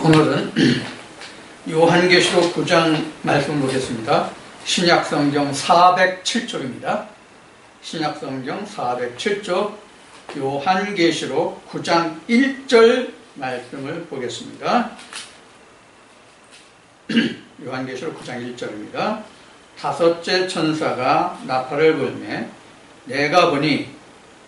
오늘은 요한계시록 9장 말씀을 보겠습니다. 신약성경 407쪽입니다. 신약성경 407쪽 요한계시록 9장 1절 말씀을 보겠습니다. 요한계시록 9장 1절입니다. 다섯째 천사가 나팔을 불매 내가 보니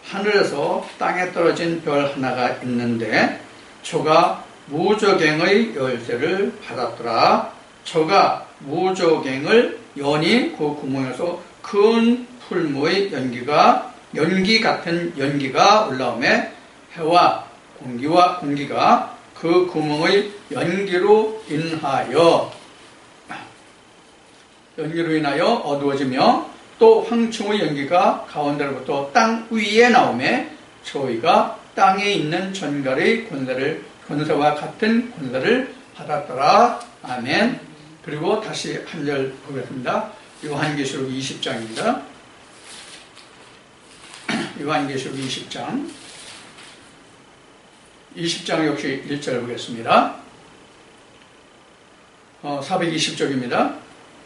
하늘에서 땅에 떨어진 별 하나가 있는데 저가 무저갱의 열쇠를 받았더라. 저가 무저갱을 여니 그 구멍에서 큰 풀무의 연기 같은 연기가 올라오매 해와 공기가 그 구멍의 연기로 인하여 어두워지며 또 황충의 연기가 가운데로부터 땅 위에 나오매 저희가 땅에 있는 전갈의 권세와 같은 권세를 받았더라. 아멘. 그리고 다시 한 절 보겠습니다. 요한계시록 20장입니다. 요한계시록 20장 역시 1절 보겠습니다. 420쪽입니다.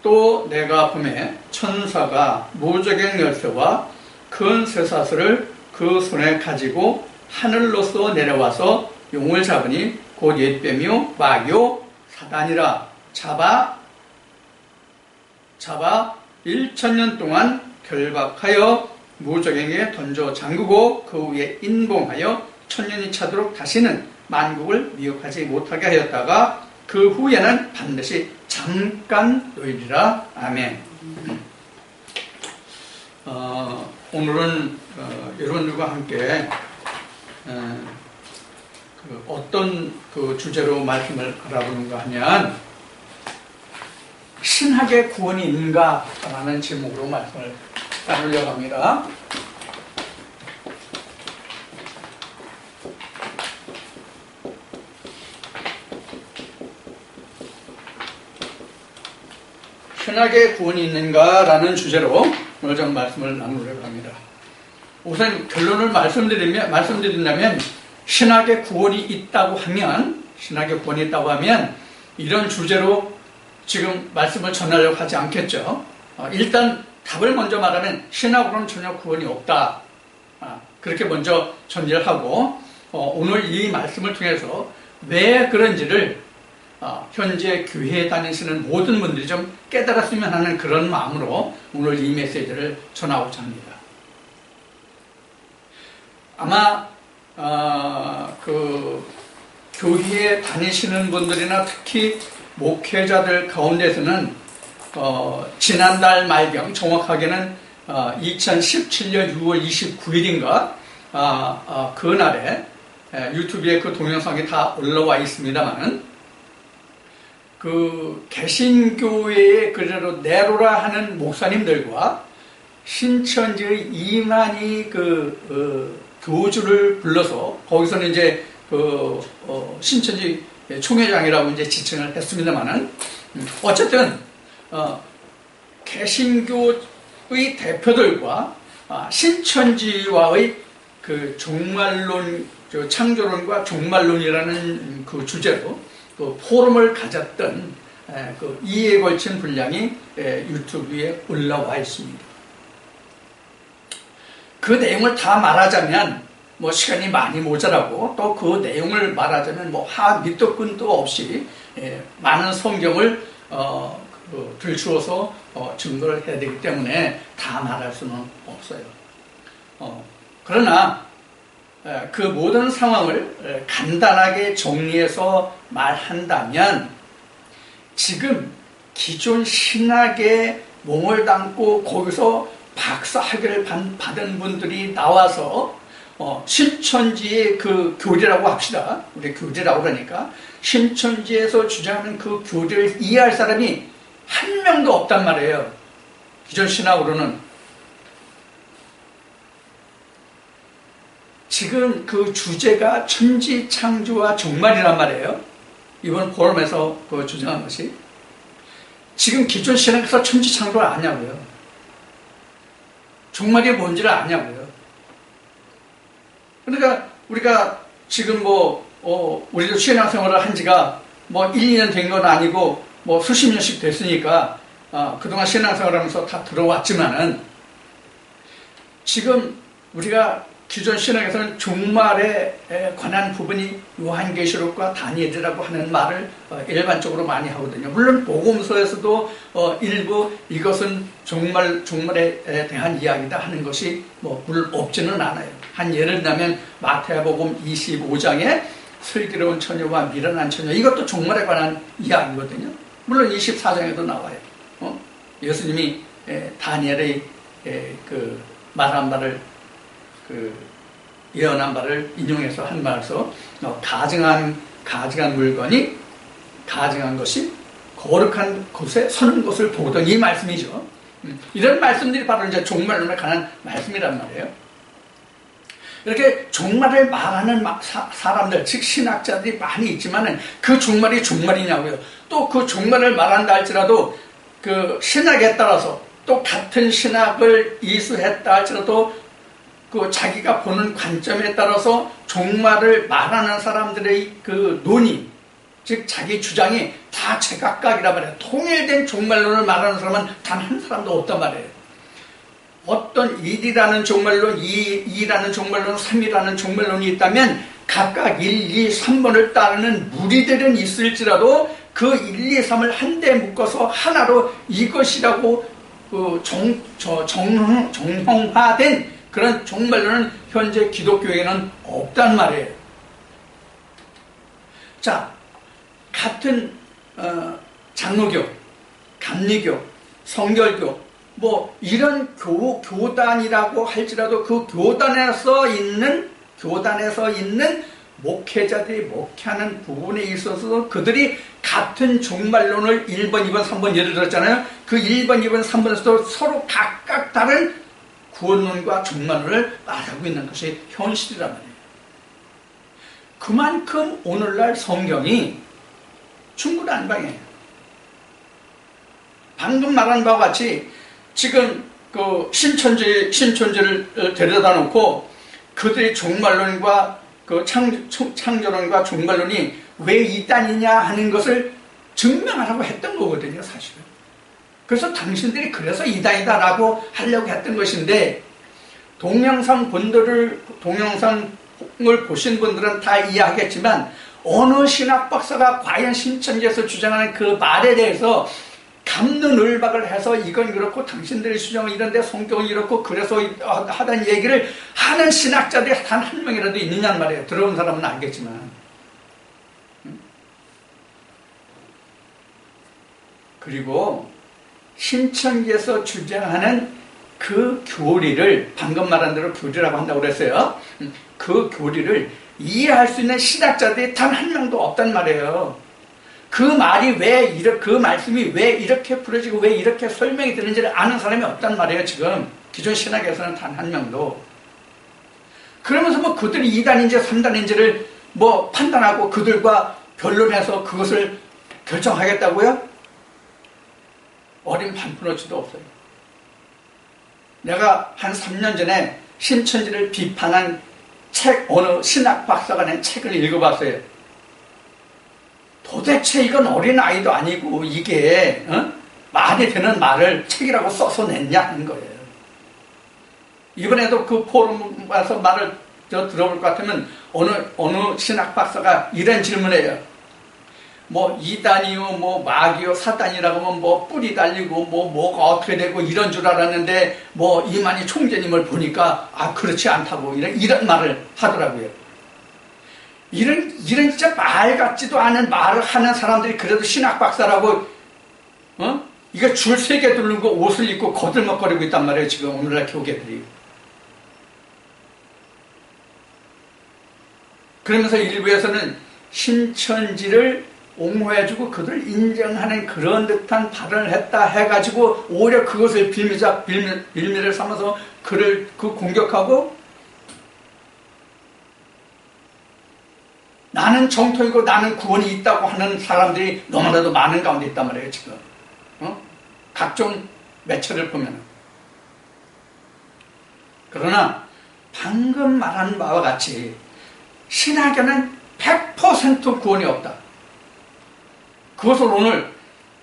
또 내가 보매 천사가 무저갱 열쇠와 큰 쇠사슬을 그 손에 가지고 하늘로서 내려와서 용을 잡으니 곧 옛뱀이요 마귀요 사단이라 잡아 1000년 동안 결박하여 무저갱에 던져 잠그고 그 위에 인봉하여 1000년이 차도록 다시는 만국을 미혹하지 못하게 하였다가 그 후에는 반드시 잠깐 놓이리라. 아멘. 오늘은 여러분들과 함께 어떤 주제로 말씀을 알아보는가 하면 신학의 구원이 있는가 라는 제목으로 말씀을 나누려고 합니다. 신학의 구원이 있는가 라는 주제로 오늘 좀 말씀을 나누려고 합니다. 우선 결론을 말씀드린다면 신학의 구원이 있다고 하면 이런 주제로 지금 말씀을 전하려고 하지 않겠죠. 일단 답을 먼저 말하면 신학으로는 전혀 구원이 없다. 그렇게 먼저 전제를 하고 오늘 이 말씀을 통해서 왜 그런지를 현재 교회에 다니시는 모든 분들이 좀 깨달았으면 하는 그런 마음으로 오늘 이 메시지를 전하고자 합니다. 아마 교회에 다니시는 분들이나 특히 목회자들 가운데서는 지난달 말경 정확하게는 2017년 6월 29일인가 그날에 유튜브에 그 동영상이 다 올라와 있습니다만 그 개신교회에 그대로 내로라 하는 목사님들과 신천지의 이만희 교주를 불러서 거기서는 이제 신천지 총회장이라고 이제 지칭을 했습니다만은 어쨌든 개신교의 대표들과 신천지와의 그 종말론, 창조론과 종말론이라는 그 주제로 그 포럼을 가졌던 그 이에 걸친 분량이 유튜브에 올라와 있습니다. 그 내용을 다 말하자면 시간이 많이 모자라고 또 그 내용을 말하자면 밑도 끝도 없이 많은 성경을 들추어서 증거를 해야 되기 때문에 다 말할 수는 없어요. 그러나 그 모든 상황을 간단하게 정리해서 말한다면 지금 기존 신학에 몸을 담고 거기서 박사학위를 받은 분들이 나와서 신천지의 그 교리라고 합시다. 우리 교리라고 그러니까 신천지에서 주장하는 그 교리를 이해할 사람이 한 명도 없단 말이에요. 기존 신학으로는. 지금 그 주제가 천지 창조와 종말이란 말이에요. 이번 포럼에서 그 주장한 것이 지금 기존 신학에서 천지 창조를 아냐고요. 종말이 뭔지를 아냐고요. 그러니까 우리가 지금 우리도 신앙생활을 한 지가 뭐 1, 2년 된 건 아니고 뭐 수십 년씩 됐으니까 그동안 신앙생활하면서 다 들어왔지만은 지금 우리가 기존 신학에서는 종말에 관한 부분이 요한계시록과 다니엘이라고 하는 말을 일반적으로 많이 하거든요. 물론 복음서에서도 일부 이것은 종말에 대한 이야기다 하는 것이 뭐 물론 없지는 않아요. 한 예를 들면 마태복음 25장에 슬기로운 처녀와 미련한 처녀, 이것도 종말에 관한 이야기거든요. 물론 24장에도 나와요. 예수님이 다니엘의 그 말한 말을 예언한 바를 인용해서 한 말에서 가증한 물건이 가증한 것이 거룩한 곳에 서는 것을 보던 이 말씀이죠. 이런 말씀들이 바로 이제 종말론에 관한 말씀이란 말이에요. 이렇게 종말을 말하는 사람들, 즉 신학자들이 많이 있지만은 그 종말이 종말이냐고요. 또 그 종말을 말한다 할지라도 그 신학에 따라서 또 같은 신학을 이수했다 할지라도 그 자기가 보는 관점에 따라서 종말을 말하는 사람들의 그 논의, 즉 자기 주장이 다 제각각이란 말이에요. 통일된 종말론을 말하는 사람은 단 한 사람도 없단 말이에요. 어떤 1이라는 종말론, 2라는 종말론, 3이라는 종말론이 있다면 각각 1, 2, 3번을 따르는 무리들은 있을지라도 그 1, 2, 3을 한데 묶어서 하나로 이것이라고 그 정형화된 그런 종말론은 현재 기독교에는 없단 말이에요. 자, 같은 장로교, 감리교, 성결교 뭐 이런 교단이라고 할지라도 그 교단에서 있는 목회자들이 목회하는 부분에 있어서 그들이 같은 종말론을 1번, 2번, 3번 예를 들었잖아요. 그 1번, 2번, 3번에서도 서로 각각 다른 구원론과 종말론을 말하고 있는 것이 현실이란 말이에요. 그만큼 오늘날 성경이 중구난방이에요. 방금 말한 바와 같이 지금 그 신천지를 데려다 놓고 그들의 종말론과 그 창조론과 종말론이 왜 이단이냐 하는 것을 증명하라고 했던 거거든요, 사실은. 그래서 당신들이 그래서 이단이다라고 하려고 했던 것인데, 동영상을 보신 분들은 다 이해하겠지만 어느 신학 박사가 과연 신천지에서 주장하는 그 말에 대해서 갑론을박을 해서 이건 그렇고 당신들의 주장은 이런데 성경은 이렇고 그래서 하던 얘기를 하는 신학자들이 단 한 명이라도 있느냐는 말이에요. 들어온 사람은 알겠지만. 그리고 신천지에서 주장하는 그 교리를 방금 말한 대로 교리라고 한다고 그랬어요. 그 교리를 이해할 수 있는 신학자들이 단 한 명도 없단 말이에요. 그 말씀이 왜 이렇게 풀어지고 왜 이렇게 설명이 되는지를 아는 사람이 없단 말이에요, 지금. 기존 신학에서는 단 한 명도. 그러면서 뭐 그들이 2단인지 3단인지를 뭐 판단하고 그들과 변론해서 그것을 결정하겠다고요? 어린 반푼어치도 없어요. 내가 한 3년 전에 신천지를 비판한 어느 신학 박사가 낸 책을 읽어봤어요. 도대체 이건 어린아이도 아니고 이게 말이 되는 말을 책이라고 써서 냈냐는 거예요. 이번에도 그 포럼 와서 말을 들어볼 것 같으면 어느 신학 박사가 이런 질문해요. 뭐 이단이요, 뭐 마귀요, 사단이라고 하면 뭐 뿔이 달리고 뭐가 어떻게 되고 이런 줄 알았는데 뭐 이만희 총재님을 보니까 그렇지 않다고 이런 말을 하더라고요. 이런 진짜 말 같지도 않은 말을 하는 사람들이 그래도 신학 박사라고 이거 줄 3개 두르고 옷을 입고 거들먹거리고 있단 말이에요, 지금 오늘날 교계들이. 그러면서 일부에서는 신천지를 옹호해주고 그들 인정하는 그런 듯한 발언을 했다 해가지고 오히려 그것을 빌미를 삼아서 그를 공격하고 나는 정통이고 나는 구원이 있다고 하는 사람들이 너무나도 많은 가운데 있단 말이에요, 지금. 각종 매체를 보면. 그러나 방금 말한 바와 같이 신학에는 100% 구원이 없다. 그것을 오늘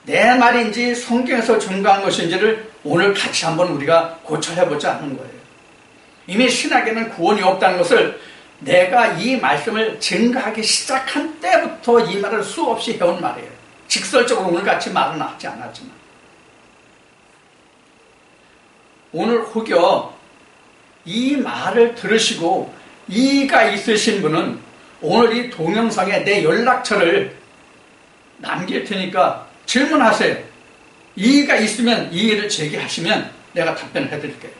내 말인지 성경에서 증거한 것인지를 오늘 같이 한번 우리가 고쳐해보자 하는 거예요. 이미 신학에는 구원이 없다는 것을 내가 이 말씀을 증거하기 시작한 때부터 이 말을 수없이 해온 말이에요. 직설적으로 오늘같이 말은 하지 않았지만. 오늘 혹여 이 말을 들으시고 이의가 있으신 분은 오늘 이 동영상에 내 연락처를 남길 테니까 질문하세요. 이의가 있으면 이의를 제기하시면 내가 답변을 해드릴게요.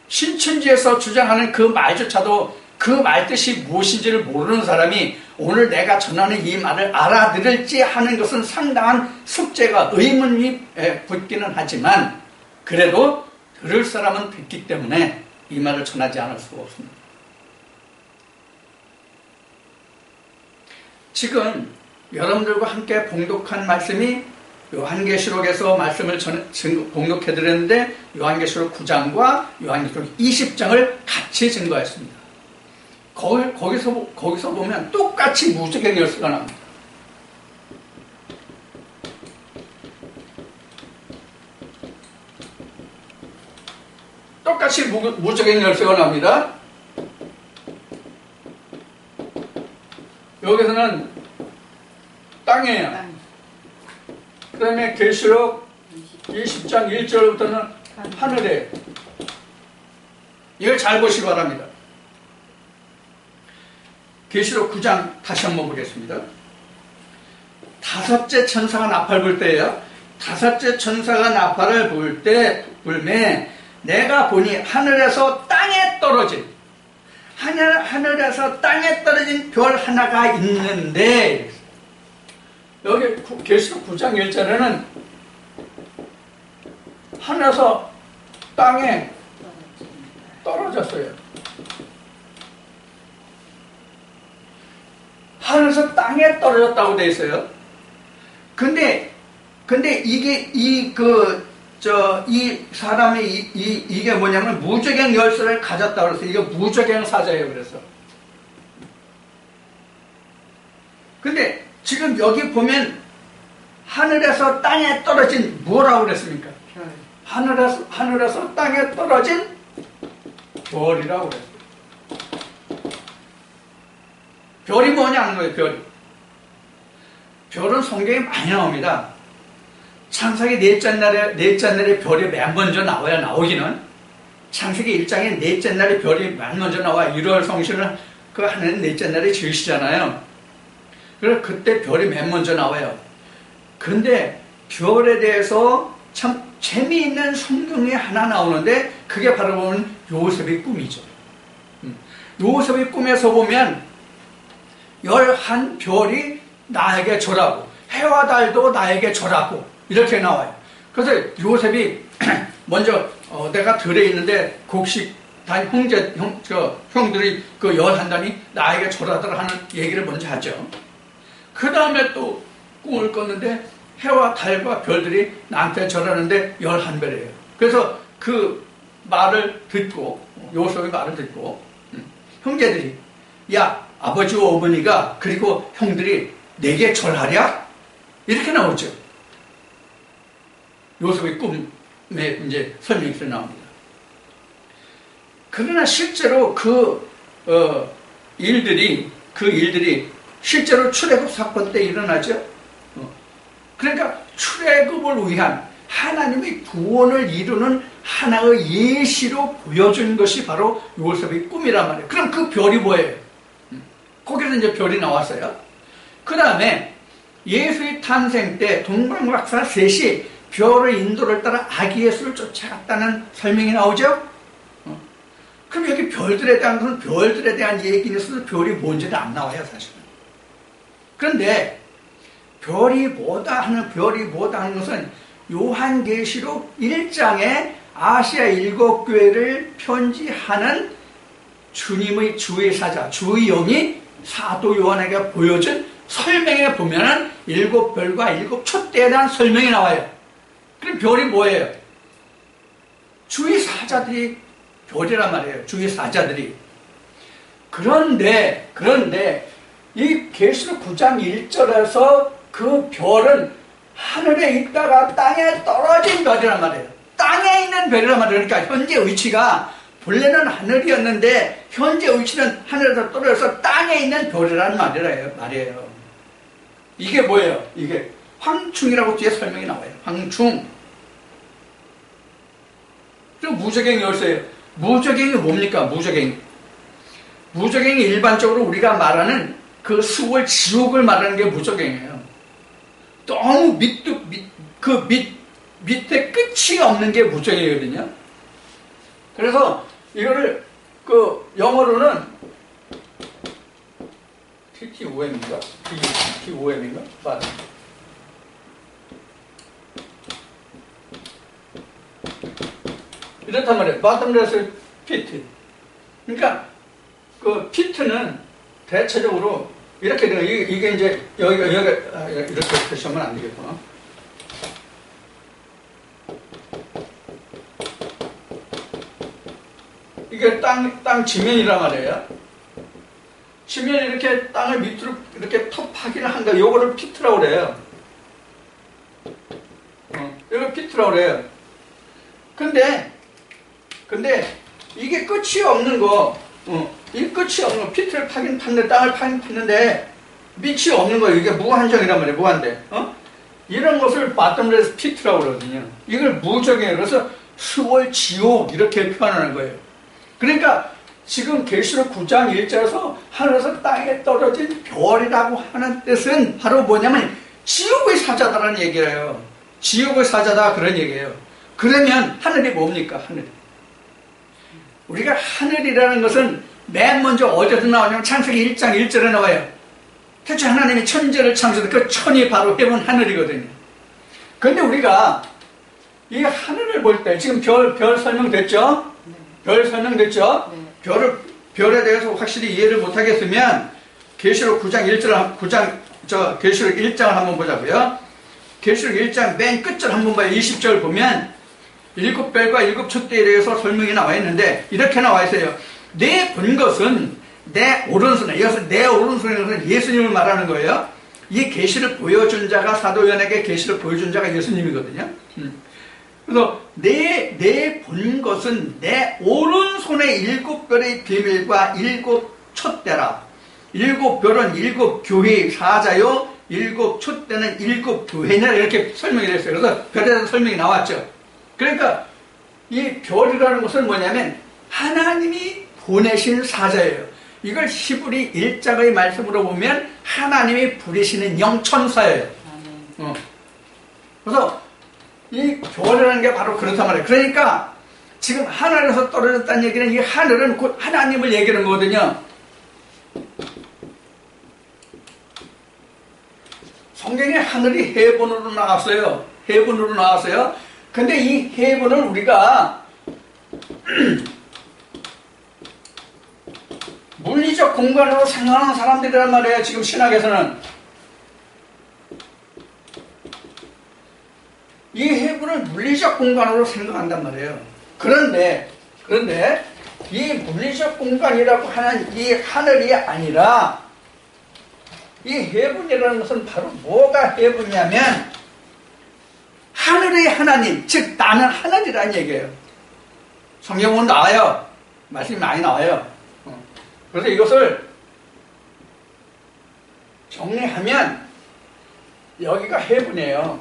신천지에서 주장하는 그 말조차도 그 말뜻이 무엇인지를 모르는 사람이 오늘 내가 전하는 이 말을 알아들을지 하는 것은 상당한 숙제가 의문이 붙기는 하지만 그래도 들을 사람은 듣기 때문에 이 말을 전하지 않을 수가 없습니다. 지금 여러분들과 함께 봉독한 말씀이 요한계시록에서 말씀을 봉독해드렸는데 요한계시록 9장과 요한계시록 20장을 같이 증거했습니다. 거기서 보면 똑같이 무적의 열쇠가 나옵니다. 똑같이 무적의 열쇠가 나옵니다. 여기서는 땅이에요. 그 다음에 계시록 20장 1절부터는 하늘에. 이걸 잘 보시기 바랍니다. 계시록 9장 다시 한번 보겠습니다. 다섯째 천사가 나팔 불 때예요. 다섯째 천사가 나팔을 불매 내가 보니 하늘에서 땅에 떨어진 별 하나가 있는데, 여기 계시록 9장 1절에는 하늘에서 땅에 떨어졌어요. 하늘에서 땅에 떨어졌다고 되어 있어요. 근데 이게 이 사람이 이게 뭐냐면 무적행 열쇠를 가졌다고 그래서 이게 무적행 사자예요. 그래서. 근데 지금 여기 보면 하늘에서 땅에 떨어진 뭐라고 그랬습니까? 하늘에서 땅에 떨어진 별이라고 그랬어요. 별이 뭐냐는 거예요. 별은 성경에 많이 나옵니다. 창세기 넷째 날에 별이 맨 먼저 나오기는 창세기 1장에 넷째 날에 별이 맨 먼저 나와. 1월 성신을 그 하나님 넷째 날에 지으시잖아요. 그래서 그때 별이 맨 먼저 나와요. 근데 별에 대해서 참 재미있는 성경이 하나 나오는데 그게 바로 보면 요셉의 꿈이죠. 요셉의 꿈에서 보면 11별이 나에게 절하고 해와 달도 나에게 절하고 이렇게 나와요. 그래서 요셉이 먼저 내가 들에 있는데 곡식 단 형들이 그 11단이 나에게 절하더라 하는 얘기를 먼저 하죠. 그 다음에 또 꿈을 꿨는데 해와 달과 별들이 나한테 절하는데 11별이에요. 그래서 그 말을 듣고 요셉의 말을 듣고 형제들이 야 아버지와 어머니가 그리고 형들이 내게 절하랴? 이렇게 나오죠. 요셉의 꿈에 이제 설명이 나옵니다. 그러나 실제로 그 일들이 실제로 출애굽 사건 때 일어나죠. 그러니까 출애굽을 위한 하나님의 구원을 이루는 하나의 예시로 보여준 것이 바로 요셉의 꿈이란 말이에요. 그럼 그 별이 뭐예요? 거기서 이제 별이 나왔어요. 그 다음에 예수의 탄생 때 동방박사 셋이 별의 인도를 따라 아기 예수를 쫓아갔다는 설명이 나오죠. 그럼 여기 별들에 대한 것은 별들에 대한 얘기는 있어도 별이 뭔지는 안 나와요, 사실은. 그런데 별이 뭐다 하는 것은 요한계시록 1장에 아시아 7교회를 편지하는 주님의 주의 사자, 주의 영이 사도 요한에게 보여준 설명에 보면은 7별과 7촛대에 대한 설명이 나와요. 그럼 별이 뭐예요? 주의 사자들이 별이란 말이에요. 주의 사자들이. 그런데 이 계시록 9장 1절에서 그 별은 하늘에 있다가 땅에 떨어진 별이란 말이에요. 땅에 있는 별이란 말이에요. 그러니까 현재 위치가 본래는 하늘이었는데 현재 위치는 하늘에서 떨어져서 땅에 있는 별이라는 말이에요. 이게 뭐예요? 이게 황충이라고 뒤에 설명이 나와요. 황충. 그리고 무적행이 열쇠예요. 무적행이 뭡니까? 무적행이 일반적으로 우리가 말하는 그 수월 지옥을 말하는 게 무적행이에요. 너무 밑에 끝이 없는 게 무적행이거든요. 그래서 이거를 그 영어로는 TTOM인가? TTOM인가? 맞아. 이렇단 말이에요. bottomless pit. 그러니까 그 pit는 대체적으로 이렇게 돼요. 이게 이제 여기가 이렇게 표시하면 안 되겠구나. 이게 땅 지면이란 말이에요. 지면이 이렇게 땅을 밑으로 이렇게 톱하기를 한다. 요거를 피트라고 그래요. 이거 피트라고 그래요. 근데 이게 끝이 없는 거, 이 끝이 없는 거, 피트를 파긴 팠는데, 땅을 파긴 팠는데, 밑이 없는 거, 이게 무한정이란 말이에요, 무한대. 이런 것을 bottomless pit라고 그러거든요. 이걸 무적이에요. 그래서 수월 지옥, 이렇게 표현하는 거예요. 그러니까, 지금 계시록 9장 1절에서 하늘에서 땅에 떨어진 별이라고 하는 뜻은 바로 뭐냐면, 지옥의 사자다라는 얘기예요. 지옥의 사자다, 그런 얘기예요. 그러면, 하늘이 뭡니까, 하늘이? 우리가 하늘이라는 것은 맨 먼저 어디서 나오냐면 창세기 1장 1절에 나와요. 태초에 하나님이 천지를 창조했을 때 그 천이 바로 해본 하늘이거든요. 그런데 우리가 이 하늘을 볼 때 지금 별 설명됐죠? 별 설명됐죠? 별에 대해서 확실히 이해를 못하겠으면 계시록 9장 1절 계시록 1장을 한번 보자고요. 계시록 1장 맨 끝절 한번 봐요. 20절 보면 일곱 별과 일곱 촛대에 대해서 설명이 나와 있는데 이렇게 나와 있어요. 내 본 것은 내 오른손에, 이것은 내 오른손에 예수님을 말하는 거예요. 이 계시를 보여준 자가 사도 요한에게 계시를 보여준 자가 예수님이거든요. 그래서 내 본 것은 내 오른손에 일곱 별의 비밀과 일곱 촛대라. 일곱 별은 일곱 교회의 사자요, 일곱 촛대는 일곱 교회냐, 이렇게 설명이 됐어요. 그래서 별에 대해서 설명이 나왔죠. 그러니까 이 별이라는 것은 뭐냐면 하나님이 보내신 사자예요. 이걸 히브리 1장의 말씀으로 보면 하나님이 부리시는 영천사예요. 그래서 이 별이라는 게 바로 그렇단 말이에요. 그러니까 지금 하늘에서 떨어졌다는 얘기는 이 하늘은 곧 하나님을 얘기하는 거거든요. 성경에 하늘이 해본으로 나왔어요. 해본으로 나왔어요. 근데 이 해본을 우리가 물리적 공간으로 생각하는 사람들이란 말이에요. 지금 신학에서는 이 해본을 물리적 공간으로 생각한단 말이에요. 그런데 이 물리적 공간이라고 하는 이 하늘이 아니라 이 해본이라는 것은 바로 뭐가 해본이냐면 하늘의 하나님, 즉 나는 하늘이라는 얘기예요. 성경은 나와요. 말씀이 많이 나와요. 그래서 이것을 정리하면 여기가 해분이에요.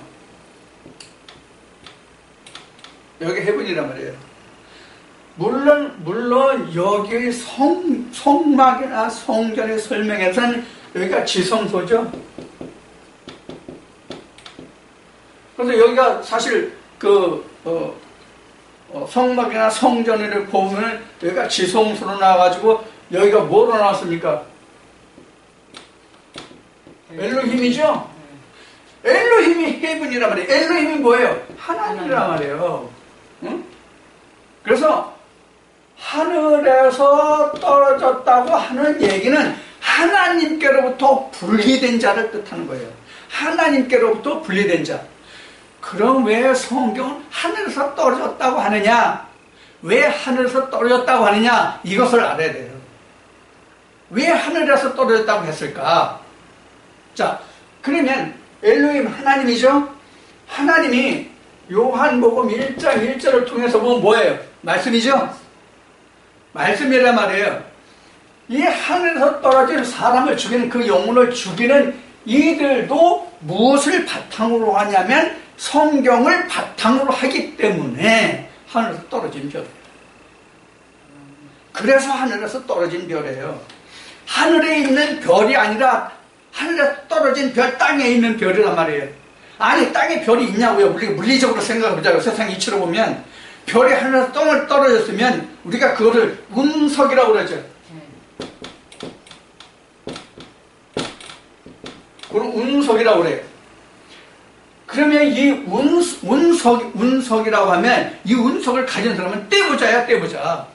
여기 해분이란 말이에요. 물론 여기의 성막이나 성전의 설명에서는 여기가 지성소죠. 그래서 여기가 사실 성막이나 성전을 보면 여기가 지성소로 나와가지고 여기가 뭐로 나왔습니까? 엘로힘이죠? 엘로힘이 헤븐이란 말이에요. 엘로힘이 뭐예요? 하나님이란 말이에요. 응? 그래서 하늘에서 떨어졌다고 하는 얘기는 하나님께로부터 분리된 자를 뜻하는 거예요. 하나님께로부터 분리된 자. 그럼 왜 성경은 하늘에서 떨어졌다고 하느냐? 왜 하늘에서 떨어졌다고 하느냐? 이것을 알아야 돼요. 왜 하늘에서 떨어졌다고 했을까? 자, 그러면 엘로힘 하나님이죠. 하나님이 요한복음 1장 1절을 통해서 보면 뭐예요? 말씀이죠. 말씀이란 말이에요. 이 하늘에서 떨어진 사람을 죽이는 그 영혼을 죽이는 이들도 무엇을 바탕으로 하냐면 성경을 바탕으로 하기 때문에 하늘에서 떨어진 별이에요. 그래서 하늘에서 떨어진 별이에요. 하늘에 있는 별이 아니라 하늘에 떨어진 별, 땅에 있는 별이란 말이에요. 아니, 땅에 별이 있냐고요? 우리가 물리적으로 생각해보자고요. 세상 이치로 보면 별이 하늘에서 떨어졌으면 우리가 그거를 운석이라고 그러죠. 그걸 운석이라고 그래요. 그러면 이 운석이라고 하면 이 운석을 가진 사람은 떼부자야, 떼부자.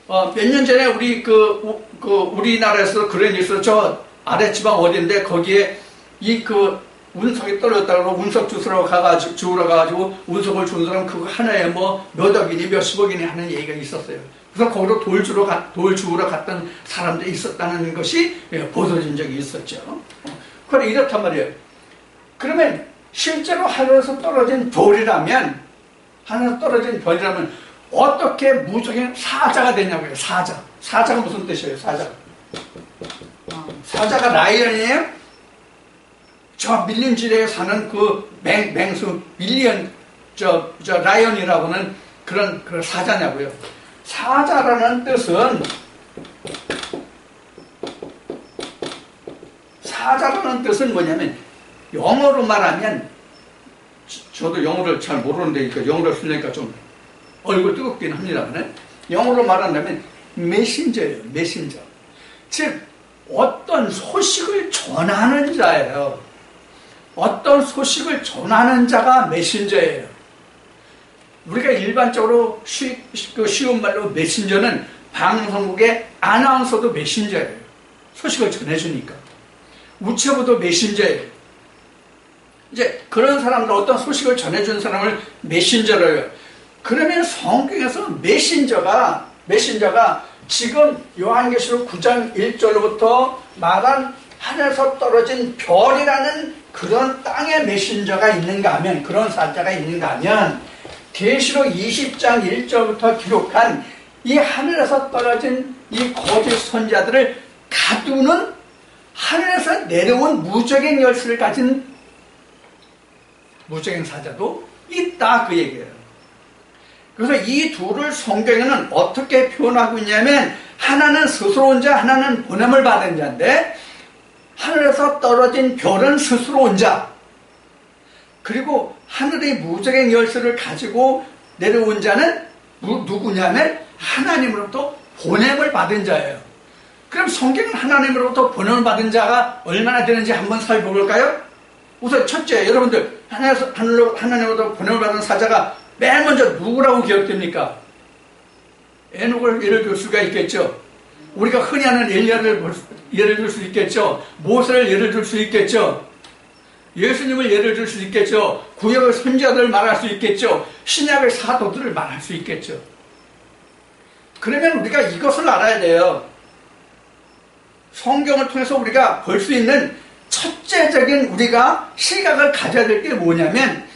몇 년 전에 우리나라에서 그런 일이 있어요. 저 아랫지방 어딘데 거기에 운석이 떨어졌다고 운석 주우러 가가지고 운석을 준 사람 그거 하나에 뭐 몇억이니 몇십억이니 하는 얘기가 있었어요. 그래서 거기로 돌 주우러 갔던 사람들이 있었다는 것이 보도된 적이 있었죠. 그래 이렇단 말이에요. 그러면 실제로 하늘에서 떨어진 별이라면 어떻게 무적인 사자가 되냐고요. 사자가 무슨 뜻이에요? 사자가 라이언이에요? 저 밀림지대에 사는 그 맹수 밀리언 라이언이라고 하는 그런 사자냐고요. 사자라는 뜻은 뭐냐면 영어로 말하면 저도 영어를 잘 모르는데 영어를 쓰니까 좀 얼굴 뜨겁긴 합니다. 영어로 말한다면 메신저예요. 메신저. 즉 어떤 소식을 전하는 자예요. 어떤 소식을 전하는 자가 메신저예요. 우리가 일반적으로 쉬운 말로 메신저는 방송국의 아나운서도 메신저예요. 소식을 전해주니까. 우체부도 메신저예요. 이제 그런 사람들, 어떤 소식을 전해주는 사람을 메신저로 해요. 그러면 성경에서 메신저가 지금 요한계시록 9장 1절로부터 말한 하늘에서 떨어진 별이라는 그런 땅의 메신저가 있는가 하면, 그런 사자가 있는가 하면 계시록 20장 1절부터 기록한 이 하늘에서 떨어진 이 거짓 선지자들을 가두는 하늘에서 내려온 무적행 열쇠를 가진 무적행 사자도 있다, 그 얘기예요. 그래서 이 둘을 성경에는 어떻게 표현하고 있냐면, 하나는 스스로 온 자, 하나는 보냄을 받은 자인데, 하늘에서 떨어진 별은 스스로 온 자, 그리고 하늘의 무적행 열쇠를 가지고 내려온 자는 누구냐면 하나님으로부터 보냄을 받은 자예요. 그럼 성경은 하나님으로부터 보냄을 받은 자가 얼마나 되는지 한번 살펴볼까요? 우선 첫째, 여러분들 하나님으로부터 보냄을 받은 사자가 맨 먼저 누구라고 기억됩니까? 에녹을 예를 들 수가 있겠죠. 우리가 흔히 하는 엘리야를 예를 들 수 있겠죠. 모세를 예를 들 수 있겠죠. 예수님을 예를 들 수 있겠죠. 구약의 선지자들을 말할 수 있겠죠. 신약의 사도들을 말할 수 있겠죠. 그러면 우리가 이것을 알아야 돼요. 성경을 통해서 우리가 볼 수 있는 첫째적인 우리가 시각을 가져야 될 게 뭐냐면,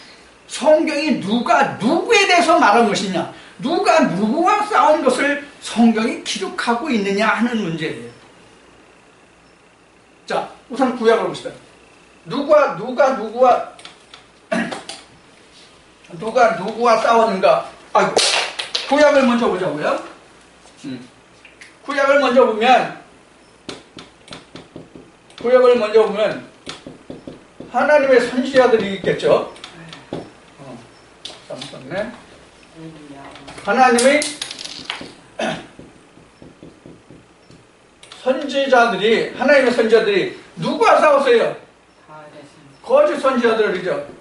성경이 누가 누구에 대해서 말한 것이냐, 누가 누구와 싸운 것을 성경이 기록하고 있느냐 하는 문제예요. 자, 우선 구약을 봅시다. 누가 누구와 싸웠는가? 구약을 먼저 보자고요. 구약을 먼저 보면 하나님의 선지자들이 있겠죠. 잠깐만요. 하나님의 하나님의 선지자들이 누구와 싸웠어요? 거짓 선지자들이죠.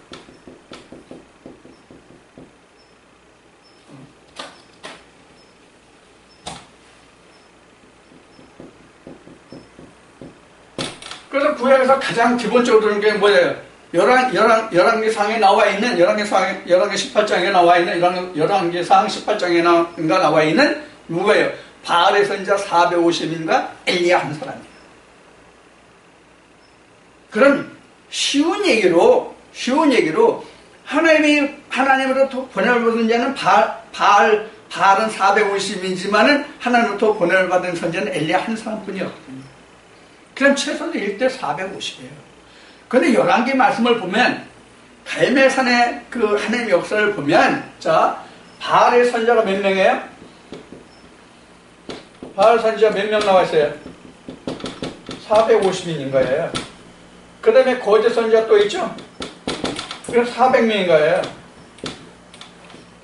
그래서 구약에서 가장 기본적으로 그런 게 뭐예요? 열왕기상에 나와 있는, 열왕기 18장에 나와 있는, 열왕기상 18장에 나와 있는 누구예요? 바알의 선지자 450인가 엘리야 한 사람이에요. 그럼 쉬운 얘기로 하나님으로부터 보냄을 받은 자는 바알은 450이지만은 하나님으로부터 보냄을 받은 선지자는 엘리야 한 사람뿐이었거든요. 그럼 최소도 1대 450이에요. 그런데 11개 말씀을 보면 갈멜산의 그 하나님의 역사를 보면, 자, 바알의 선지자가 몇 명이에요? 바알 선지자 몇 명 나와 있어요? 450인인 거예요. 그 다음에 거짓 선지자 또 있죠? 그래서 400명인 거예요.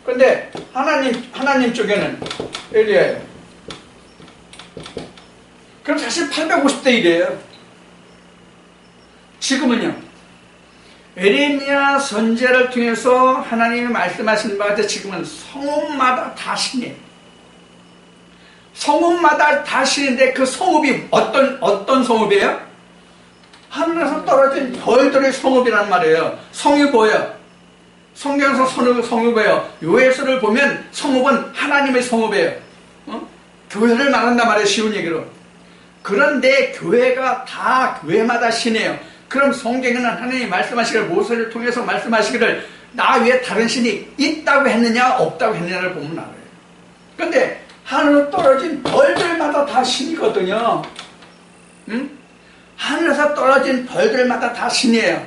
근데 하나님 쪽에는 엘리야예요. 그럼 사실 850대 1이에요. 지금은요, 에레미야 선지자를 통해서 하나님이 말씀하신 바가 지금은 성읍마다 다 신이에요. 성읍마다 다 신인데 그 성읍이 어떤 성읍이에요? 하늘에서 떨어진 별들의 성읍이란 말이에요. 성이 뭐예요? 성경에서 성읍이에요. 요에서를 보면 성읍은 하나님의 성읍이에요. 교회를 말한단 말이에요. 쉬운 얘기로. 그런데 교회마다 신이에요. 그럼 성경에는 하나님이 말씀하시기를, 모세를 통해서 말씀하시기를 나 외에 다른 신이 있다고 했느냐 없다고 했느냐를 보면 알아요. 그런데 하늘로 떨어진 별들마다 다 신이거든요. 하늘에서 떨어진 별들마다 다 신이에요.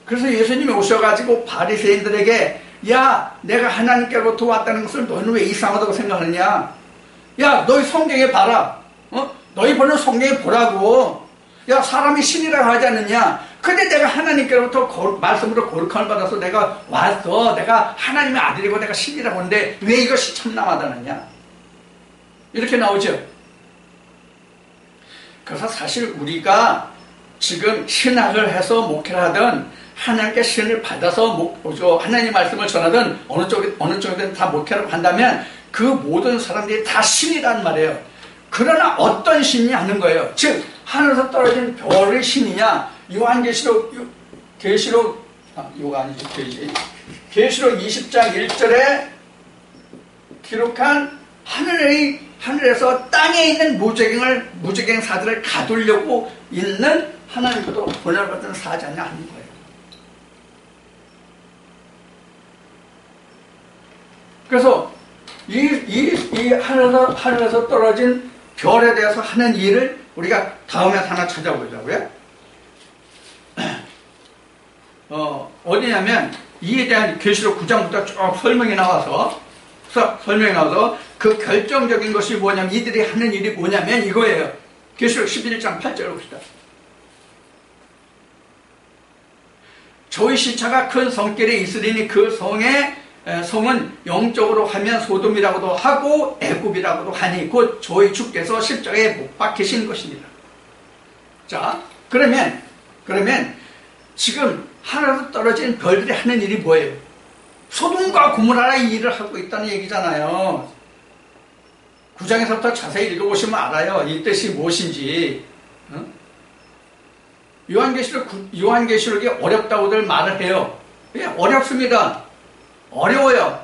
그래서 예수님이 오셔가지고 바리새인들에게, 야, 내가 하나님께로부터 왔다는 것을 너희는 왜 이상하다고 생각하느냐? 야, 너희 성경에 봐라. 너희 보는 성경에 보라고. 야, 사람이 신이라고 하지 않느냐? 근데 내가 하나님께로부터 말씀으로 거룩함을 받아서 내가 왔어. 내가 하나님의 아들이고 내가 신이라고 하는데 왜 이것이 참남하다느냐? 이렇게 나오죠. 그래서 사실 우리가 지금 신학을 해서 목회를 하든 하나님께 신을 받아서 하나님의 말씀을 전하든 어느 쪽이든 다 목회를 한다면 그 모든 사람들이 다 신이란 말이에요. 그러나 어떤 신이 하는 거예요. 즉 하늘에서 떨어진 별의 신이냐, 계시록 20장 1절에 기록한 하늘에서 땅에 있는 무적행사들을 가두려고 있는 하나님께로 보냄을 받은 사자냐 하는 거예요. 그래서 이 하늘에서 떨어진 별에 대해서 하는 일을 우리가 다음에 하나 찾아보자고요. 어디냐면 이에 대한 계시록 9장부터 쭉 설명이 나와서 그 결정적인 것이 뭐냐면, 이들이 하는 일이 뭐냐면 이거예요. 계시록 11장 8절 봅시다. 저희 시차가 큰 성길에 있으리니 그 성은 영적으로 하면 소돔이라고도 하고 애굽이라고도 하니 곧 저희 주께서 십자가에 못 박히신 것입니다. 자, 그러면 지금 하늘에서 떨어진 별들이 하는 일이 뭐예요? 소돔과 고모라라 이 일을 하고 있다는 얘기잖아요. 9장에서부터 자세히 읽어보시면 알아요. 이 뜻이 무엇인지. 요한계시록이 어렵다고들 말을 해요. 예, 어렵습니다. 어려워요.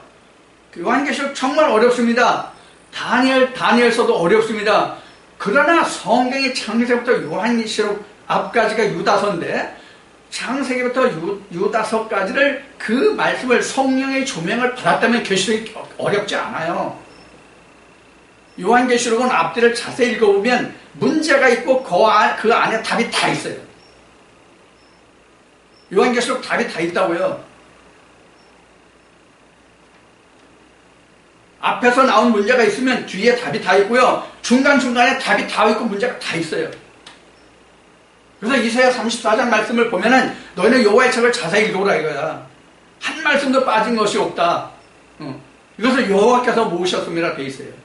요한계시록 정말 어렵습니다. 다니엘서도 어렵습니다. 그러나 성경의 창세기부터 요한계시록 앞까지가 유다서인데, 창세기부터 유다서까지를 그 말씀을 성령의 조명을 받았다면 계시록이 어렵지 않아요. 요한계시록은 앞뒤를 자세히 읽어보면 문제가 있고 그 안에 답이 다 있어요. 요한계시록 답이 다 있다고요. 앞에서 나온 문제가 있으면 뒤에 답이 다 있고요. 중간중간에 답이 다 있고 문제가 다 있어요. 그래서 이사야 34장 말씀을 보면은 너희는 여호와의 책을 자세히 읽어보라 이거야. 한 말씀도 빠진 것이 없다. 이것을 여호와께서 모으셨습니다 돼 있어요.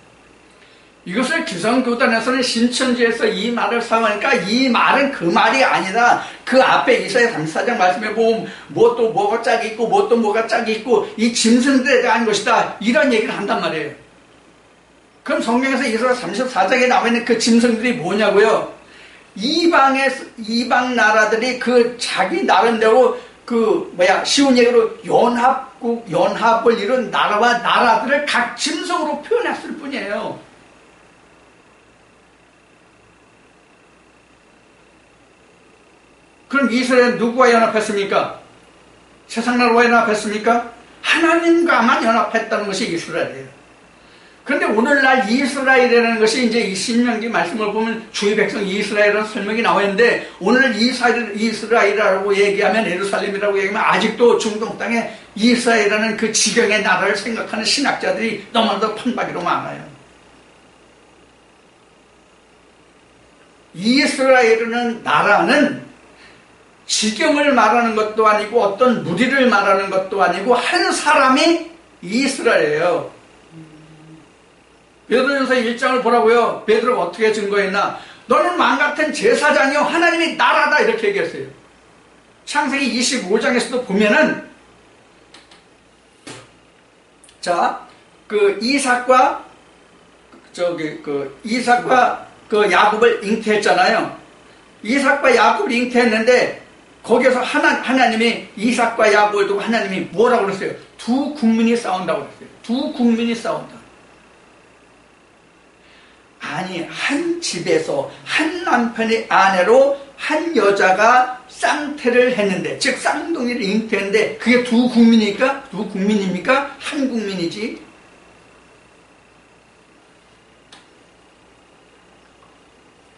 이것을 기성교단에서는 신천지에서 이 말을 사용하니까 이 말은 그 말이 아니라 그 앞에 이사야 34장 말씀에 보면 뭐 또 뭐가 짝이 있고 뭐 또 뭐가 짝이 있고 이 짐승들에 대한 것이다 이런 얘기를 한단 말이에요. 그럼 성경에서 이사야 34장에 나와 있는 그 짐승들이 뭐냐고요? 이방 나라들이 그 자기 나름대로 쉬운 얘기로 연합을 이룬 나라와 나라들을 각 짐승으로 표현했을 뿐이에요. 그럼 이스라엘은 누구와 연합했습니까? 세상 나라와 연합했습니까? 하나님과만 연합했다는 것이 이스라엘이에요. 그런데 오늘날 이스라엘이라는 것이 이제 이 신명기 말씀을 보면 주의 백성 이스라엘이라는 설명이 나와 있는데, 오늘 이스라엘이라고 얘기하면, 예루살렘이라고 얘기하면 아직도 중동 땅에 이스라엘이라는 그 지경의 나라를 생각하는 신학자들이 너무나도 판박이로 많아요. 이스라엘이라는 나라는 지경을 말하는 것도 아니고 어떤 무리를 말하는 것도 아니고 한 사람이 이스라엘이에요. 베드로전서 1장을 보라고요. 베드로가 어떻게 증거했나? 너는 망같은 제사장이요 하나님이 나라다, 이렇게 얘기했어요. 창세기 25장에서도 보면은, 자, 이삭과 야곱을 잉태했잖아요. 이삭과 야곱을 잉태했는데 거기서 하나님이 이삭과 야곱을 두고 하나님이 뭐라고 그랬어요? 두 국민이 싸운다고 그랬어요. 두 국민이 싸운다. 아니, 한 집에서 한 남편의 아내로 한 여자가 쌍태를 했는데, 즉 쌍둥이를 잉태했는데, 그게 두 국민입니까? 한 국민이지.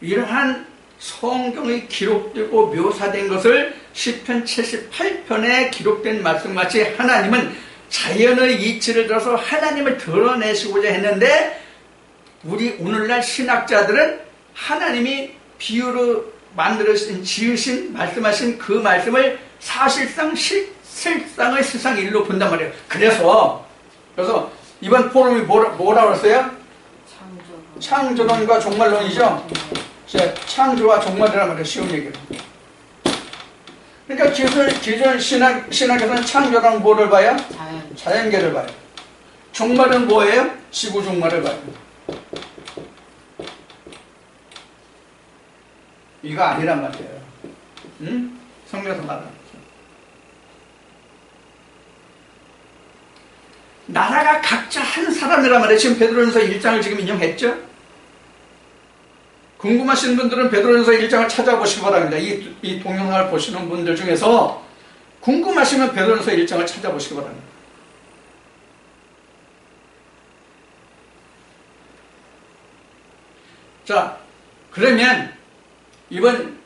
이러한 성경에 기록되고 묘사된 것을 시편 78편에 기록된 말씀같이 하나님은 자연의 이치를 들어서 하나님을 드러내시고자 했는데, 우리 오늘날 신학자들은 하나님이 비유로 만들어진, 지으신, 말씀하신 그 말씀을 사실상 실상의 세상일로 본단 말이에요. 그래서 이번 포럼이 뭐라고 했어요? 창조론과 종말론이죠. 창조와 종말이란 말이에요. 쉬운 얘기로. 그러니까 기존 신학에서는 창조란 뭐를 봐요? 자연계를 봐요. 종말은 뭐예요? 지구 종말을 봐요. 이거 아니란 말이에요. 응? 성경에서 말하는 거죠. 나라가 각자 한 사람이란 말이에요. 지금 베드로전서 1장을 지금 인용했죠? 궁금하신 분들은 베드로전서 1장을 찾아보시기 바랍니다. 이 동영상을 보시는 분들 중에서 궁금하시면 베드로전서 1장을 찾아보시기 바랍니다. 자, 그러면 이번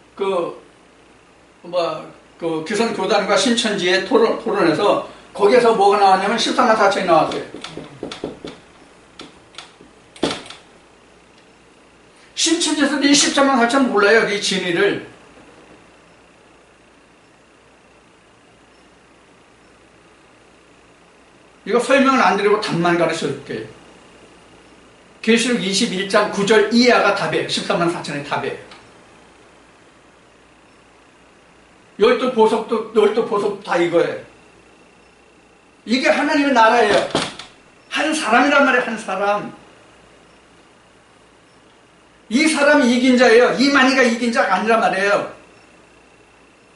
기성 교단과 신천지의 토론에서 거기에서 뭐가 나왔냐면 14만 4천이 나왔어요. 신천지에서도 이 14만 4천 몰라요, 이 진리를. 이거 설명을 안 드리고 답만 가르쳐 줄게요. 계시록 21장 9절 이하가 답이에요. 14만 4천의 답이에요. 열두 보석도 다 이거예요. 이게 하나님의 나라예요. 한 사람이란 말이에요. 한 사람. 이 사람이 이긴 자예요. 이만희가 이긴 자가 아니란 말이에요.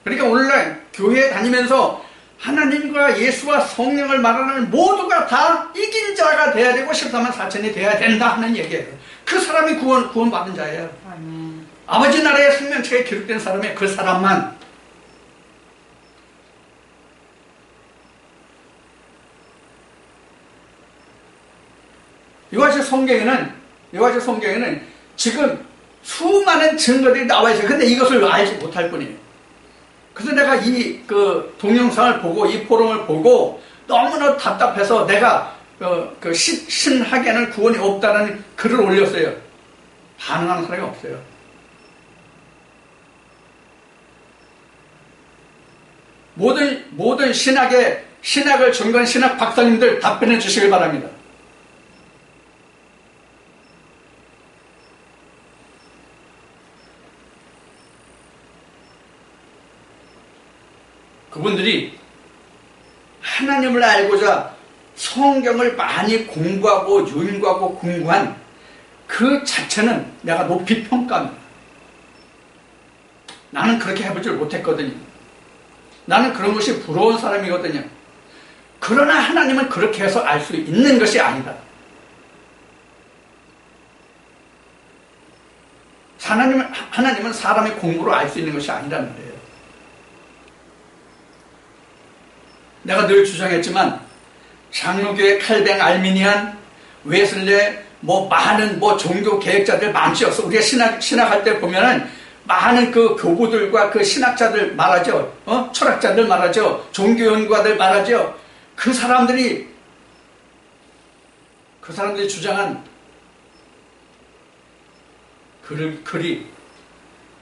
그러니까 오늘날 교회에 다니면서 하나님과 예수와 성령을 말하는 모두가 다 이긴 자가 돼야 되고 14만 4천이 돼야 된다 하는 얘기예요. 그 사람이 구원받은 자예요. 아버지 나라의 생명책에 기록된 사람이 그 사람만. 이것이 성경에는 지금 수많은 증거들이 나와 있어요. 근데 이것을 알지 못할 뿐이에요. 그래서 내가 이 동영상을 보고 이 포럼을 보고 너무나 답답해서 내가 신학에는 구원이 없다는 글을 올렸어요. 반응하는 사람이 없어요. 모든 신학을 전공한 신학 박사님들 답변해 주시길 바랍니다. 그분들이 하나님을 알고자 성경을 많이 공부하고 연구하고 공부한 그 자체는 내가 높이 평가합니다. 나는 그렇게 해볼 줄 못했거든요. 나는 그런 것이 부러운 사람이거든요. 그러나 하나님은 그렇게 해서 알 수 있는 것이 아니다. 하나님은 사람의 공부로 알 수 있는 것이 아니란 말이에요. 내가 늘 주장했지만 장로교회, 칼뱅, 알미니안, 웨슬레, 많은 종교 개혁자들 많지 없어. 우리가 신학할 때 보면은 많은 그 교부들과 그 신학자들 말하죠. 철학자들 말하죠. 종교연구가들 말하죠. 그 사람들이 주장한 글이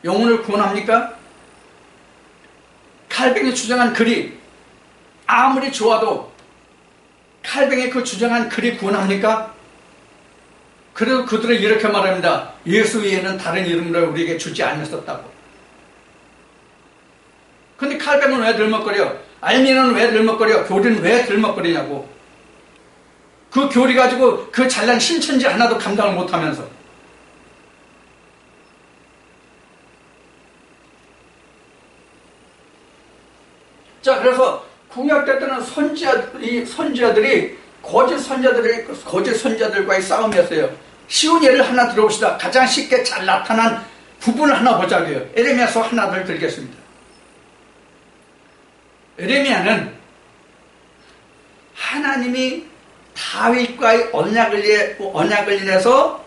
영혼을 구원합니까? 칼뱅이 주장한 글이 아무리 좋아도 칼뱅이 그 주장한 글이 구원합니까? 그래도 그들은 이렇게 말합니다. 예수 외에는 다른 이름을 우리에게 주지 않았었다고. 근데 칼뱅은 왜 들먹거려? 알미는 왜 들먹거려? 교리는 왜 들먹거리냐고. 그 교리 가지고 그 잘난 신천지 하나도 감당을 못하면서. 자, 그래서 구약 때는 선지자들이 거짓 선지자들과의 싸움이었어요. 쉬운 예를 하나 들어봅시다. 가장 쉽게 잘 나타난 부분을 하나 보자고요. 에레미야서 하나를 들겠습니다. 에레미야는 하나님이 다윗과의 언약을 인해서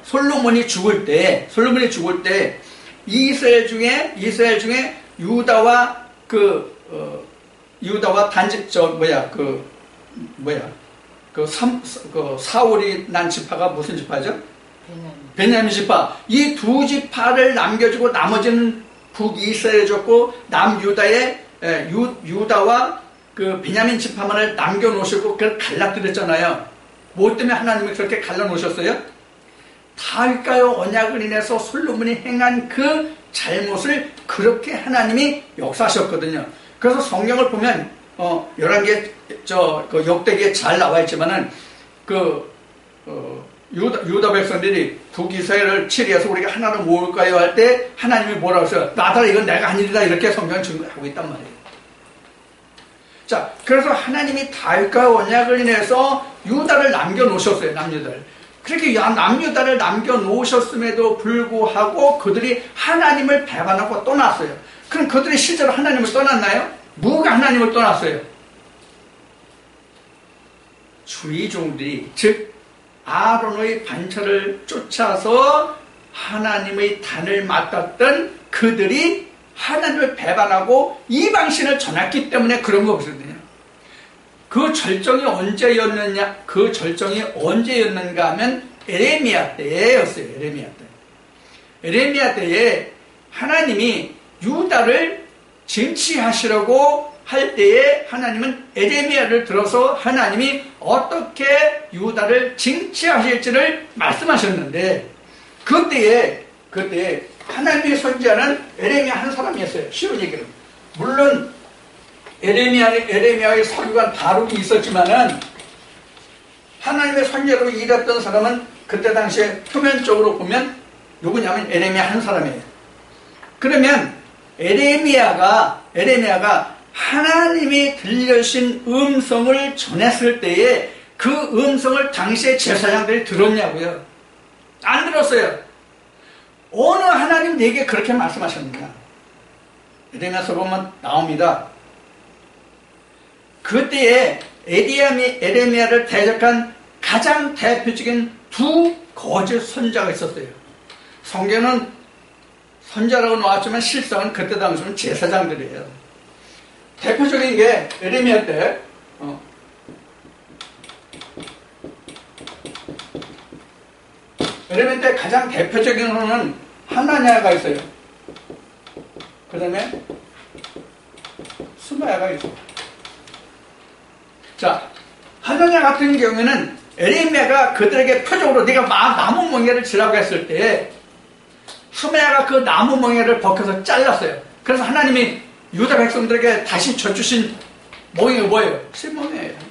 솔로몬이 죽을 때 이스라엘 중에 유다와 사울이 난 지파가 무슨 지파죠? 베냐민 지파. 이 두 지파를 남겨주고 나머지는 북이스라엘에 줬고 남유다에 유다와 그 베냐민 지파만을 남겨놓으시고 그걸 갈라뜨렸잖아요. 뭐 때문에 하나님이 그렇게 갈라놓으셨어요? 다윗과의 언약을 인해서 솔로몬이 행한 그 잘못을 그렇게 하나님이 역사하셨거든요. 그래서 성경을 보면 11개 그 역대기에 잘 나와 있지만은 유다 백성들이 북이스라엘을 치리해서 우리가 하나로 모을까요 할 때 하나님이 뭐라고 했어요? 나더러 이건 내가 아니리라 이렇게 성경은 증거하고 있단 말이에요. 자, 그래서 하나님이 다윗과의 언약을 인해서 유다를 남겨놓으셨어요. 남유다를. 그렇게 남유다를 남겨놓으셨음에도 불구하고 그들이 하나님을 배반하고 떠났어요. 그럼 그들이 실제로 하나님을 떠났나요? 누가 하나님을 떠났어요? 주의 종들이, 즉 아론의 반차를 쫓아서 하나님의 단을 맡았던 그들이 하나님을 배반하고 이방신을 전했기 때문에 그런 거거든요. 그 절정이 언제였는가 하면 에레미야 때였어요. 에레미야 때에 하나님이 유다를 쟁취하시려고 할 때에 하나님은 에레미야를 들어서 하나님이 어떻게 유다를 쟁취하실지를 말씀하셨는데 그때에 하나님의 선지자는 에레미야 한 사람이었어요. 쉬운 얘기는. 물론 에레미야의 서기관 바룩이 있었지만은 하나님의 선지자로 일했던 사람은 그때 당시에 표면적으로 보면 누구냐면 에레미야 한 사람이에요. 그러면 에레미야가 하나님이 들려주신 음성을 전했을 때에 그 음성을 당시에 제사장들이 들었냐고요? 안 들었어요. 어느 하나님 내게 그렇게 말씀하셨는가? 에레미야서 보면 나옵니다. 그때에 에레미야를 대적한 가장 대표적인 두 거짓 선자가 있었어요. 성경은 선자라고 나왔지만 실상은 그때 당시는 제사장들이에요. 대표적인 게 에레미야 때 에레미야 때 가장 대표적인 거는 하나냐가 있어요. 그 다음에 스마야가 있어요. 자, 하나냐 같은 경우에는 에레미야가 그들에게 표적으로 네가 나무 멍에를 지라고 했을 때 스마야가 그 나무 멍에를 벗겨서 잘랐어요. 그래서 하나님이 유다 백성들에게 다시 져주신 멍에가 뭐예요? 실멍에예요.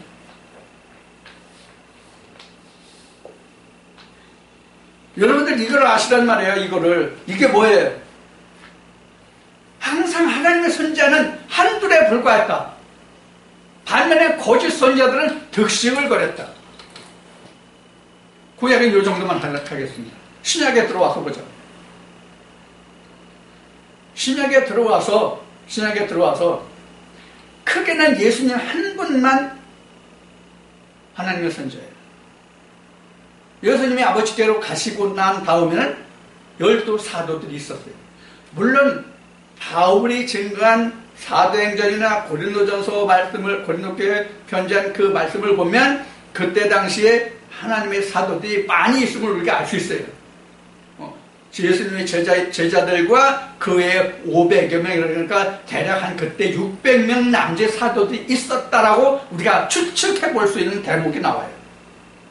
여러분들 이걸 아시란 말이에요. 이게 뭐예요? 항상 하나님의 선지자는 한둘에 불과했다. 반면에 거짓 선지자들은 득식을 거렸다. 구약은 이 정도만 하겠습니다. 신약에 들어와서 보자. 신약에 들어와서 크게는 예수님 한 분만 하나님의 선지자예요. 예수님이 아버지께로 가시고 난 다음에는 12사도들이 있었어요. 물론 바울이 증거한 사도행전이나 고린도전서 말씀을, 고린도교회 편지한 그 말씀을 보면 그때 당시에 하나님의 사도들이 많이 있음을 우리가 알 수 있어요. 예수님의 제자들과 그 외에 500여 명, 그러니까 대략 한 그때 600명 남짓 사도들이 있었다라고 우리가 추측해 볼 수 있는 대목이 나와요.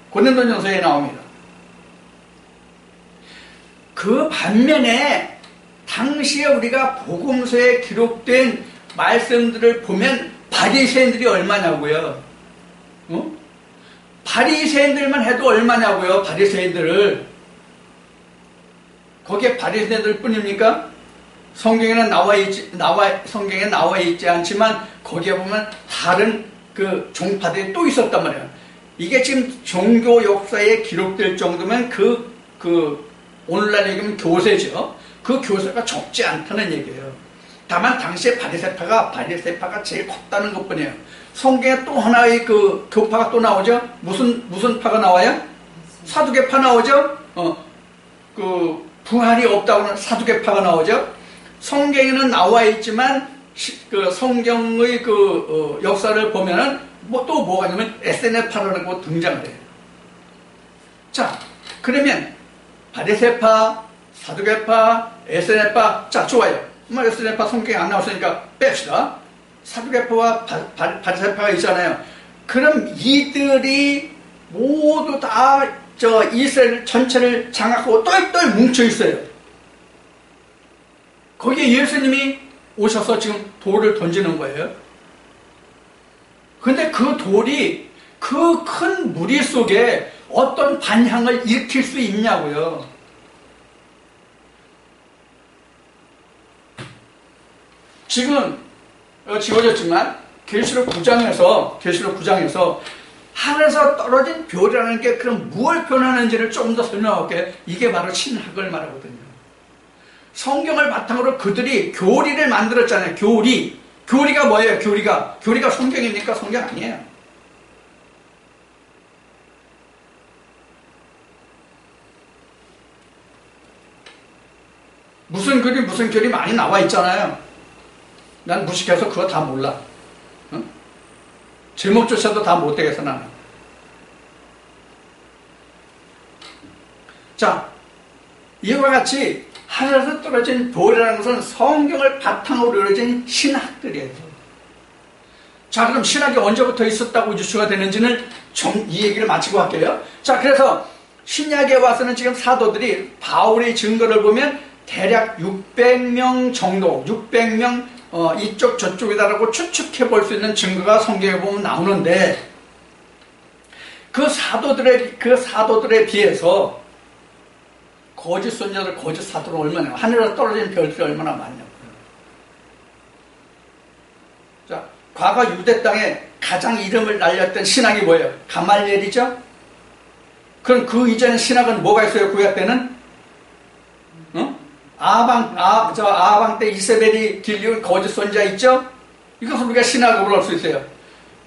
고린도전서에 나옵니다. 그 반면에 당시에 우리가 복음서에 기록된 말씀들을 보면 바리새인들이 얼마냐고요. 바리새인들만 해도 얼마냐고요. 바리새인들을. 거기에 바리새인들 뿐입니까? 성경에 나와 있지 않지만 거기에 보면 다른 그 종파들이 또 있었단 말이에요. 이게 지금 종교 역사에 기록될 정도면 오늘날 얘기하면 교세죠. 그 교세가 적지 않다는 얘기예요. 다만 당시에 바리새파가 제일 컸다는 것뿐이에요. 성경에 또 하나의 그 교파가 또 나오죠. 무슨 파가 나와요? 사두개파 나오죠. 부활이 없다고는 사두개파가 나오죠. 성경에는 나와 있지만 그 성경의 역사를 보면은 또 뭐가 있냐면 에세네파라는 거 등장을 해요. 자, 그러면 바리새파, 사두개파, 에세네파, 자, 좋아요. 에세네파 성경에 안 나왔으니까 뺍시다. 사두개파와 바리새파가 있잖아요. 그럼 이들이 모두 다 이스라엘 전체를 장악하고 똘똘 뭉쳐 있어요. 거기에 예수님이 오셔서 지금 돌을 던지는 거예요. 근데 그 돌이 그 큰 무리 속에 어떤 반향을 일으킬 수 있냐고요. 지금 지워졌지만 계시록 9장에서 하늘에서 떨어진 별이라는 게 그럼 무엇을 표현하는지를 조금 더 설명할게요. 이게 바로 신학을 말하거든요. 성경을 바탕으로 그들이 교리를 만들었잖아요. 교리가 뭐예요? 교리가 성경입니까? 성경 아니에요. 무슨 교리 많이 나와 있잖아요. 난 무식해서 그거 다 몰라. 제목조차도 다 못되겠어 나는. 자, 이와 같이 하늘에서 떨어진 돌이라는 것은 성경을 바탕으로 이루어진 신학들이에요. 자, 그럼 신학이 언제부터 있었다고 유추가 되는지는 좀 이 얘기를 마치고 할게요. 자, 그래서 신약에 와서는 지금 사도들이 바울의 증거를 보면 대략 600명 정도, 600명 이쪽 저쪽이다라고 추측해 볼 수 있는 증거가 성경에 보면 나오는데 그 사도들에 비해서 거짓 선자들, 거짓 사도는 얼마나 하늘에서 떨어진 별들이 얼마나 많냐고요. 자, 과거 유대 땅에 가장 이름을 날렸던 신학이 뭐예요? 가말리엘이죠? 그럼 그 이전에 신학은 뭐가 있어요? 구약 때는? 아방 때 이세벨이 길리온 거짓 선자 있죠? 이것을 우리가 신학으로 할 수 있어요.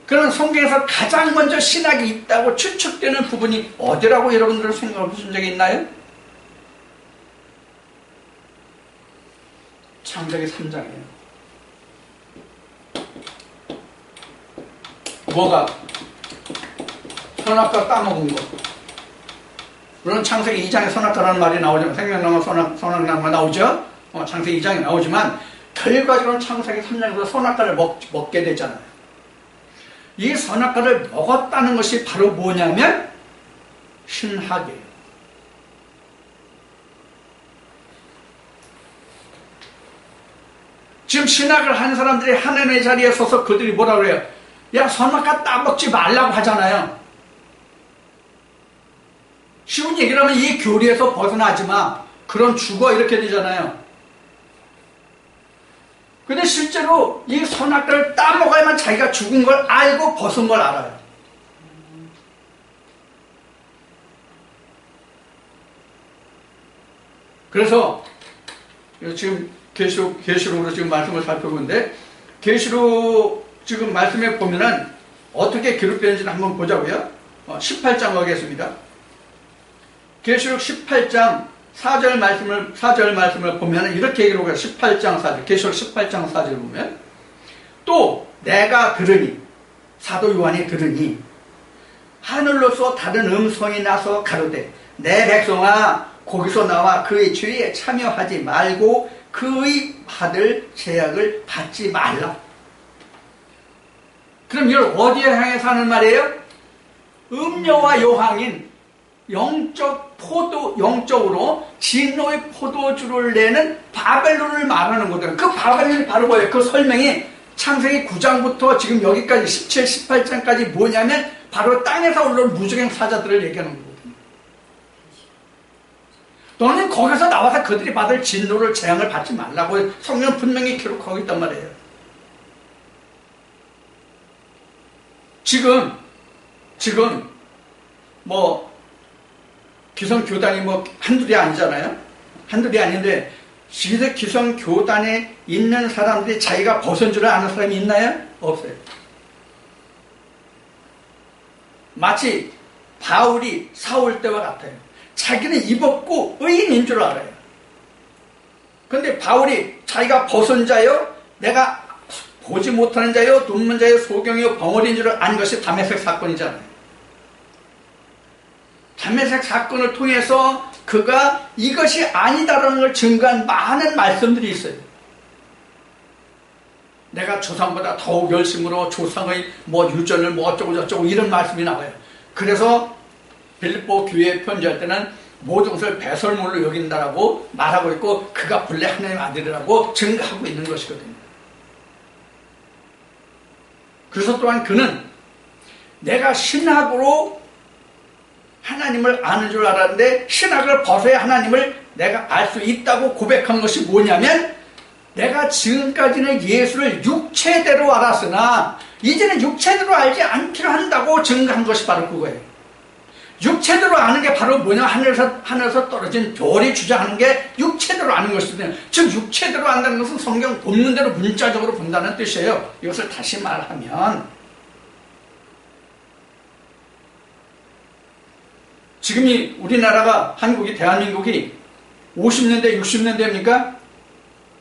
그런 성경에서 가장 먼저 신학이 있다고 추측되는 부분이 어디라고 여러분들 생각해 보신 적이 있나요? 창세기 3장이에요. 뭐가? 선악과 따먹은 거. 물론 창세기 2장에 선악과라는 말이 나오지만 생명나무 선악나무가 나오죠. 창세기 2장에 나오지만 결과적으로는 창세기 3장에서 선악과를 먹게 되잖아요. 이 선악과를 먹었다는 것이 바로 뭐냐면 신학이에요. 지금 신학을 한 사람들이 하나님의 자리에 서서 그들이 뭐라고 그래요? 야, 선악과 따먹지 말라고 하잖아요. 쉬운 얘기를 하면 이 교리에서 벗어나지 마. 그럼 죽어. 이렇게 되잖아요. 근데 실제로 이 선악과를 따먹어야만 자기가 죽은 걸 알고 벗은 걸 알아요. 그래서 지금 계시록으로 지금 말씀을 살펴보는데, 계시록 지금 말씀에 보면은 어떻게 기록되는지를 한번 보자고요. 18장 가겠습니다. 계시록 18장 4절 말씀을 보면 이렇게 기록해요. 18장 4절, 계시록 18장 4절 보면, 또 내가 들으니, 사도 요한이 들으니 하늘로서 다른 음성이 나서 가로되, 내 백성아, 거기서 나와 그의 죄에 참여하지 말고 그의 받을 제약을 받지 말라. 그럼 이걸 어디에 향해서 하는 말이에요? 음료와 요항인 영적으로 진노의 포도주를 내는 바벨론을 말하는 거거든요. 그 바벨론이 바로 뭐예요? 그 설명이 창세기 9장부터 지금 여기까지 17, 18장까지 뭐냐면 바로 땅에서 올라온 무적행 사자들을 얘기하는 거거든요. 너는 거기서 나와서 그들이 받을 진노를 재앙을 받지 말라고 성경 분명히 기록하고 있단 말이에요. 지금 뭐 기성교단이 뭐 한둘이 아니잖아요. 한둘이 아닌데 기성교단에 있는 사람들이 자기가 벗은 줄 아는 사람이 있나요? 없어요. 마치 바울이 사울 때와 같아요. 자기는 입었고 의인인 줄 알아요. 그런데 바울이 자기가 벗은 자요, 내가 보지 못하는 자요, 눈먼 자요, 소경이요, 벙어리인 줄 아는 것이 다메섹 사건이잖아요. 다메섹 사건을 통해서 그가 이것이 아니다라는 걸 증거한 많은 말씀들이 있어요. 내가 조상보다 더욱 열심으로 조상의 뭐 유전을 뭐 어쩌고 저쩌고 이런 말씀이 나와요. 그래서 빌립보 교회에 편지할 때는 모든 것을 배설물로 여긴다라고 말하고 있고, 그가 본래 하나님의 아들이라고 증거하고 있는 것이거든요. 그래서 또한 그는 내가 신학으로 하나님을 아는 줄 알았는데 신학을 벗어야 하나님을 내가 알 수 있다고 고백한 것이 뭐냐면, 내가 지금까지는 예수를 육체대로 알았으나 이제는 육체대로 알지 않기로 한다고 증거한 것이 바로 그거예요. 육체대로 아는 게 바로 뭐냐, 하늘에서 떨어진 별이 주장하는 게 육체대로 아는 것이거든요. 즉 육체대로 안다는 것은 성경 본문대로 문자적으로 본다는 뜻이에요. 이것을 다시 말하면, 지금이 우리나라가, 한국이, 대한민국이 50년대 60년대입니까?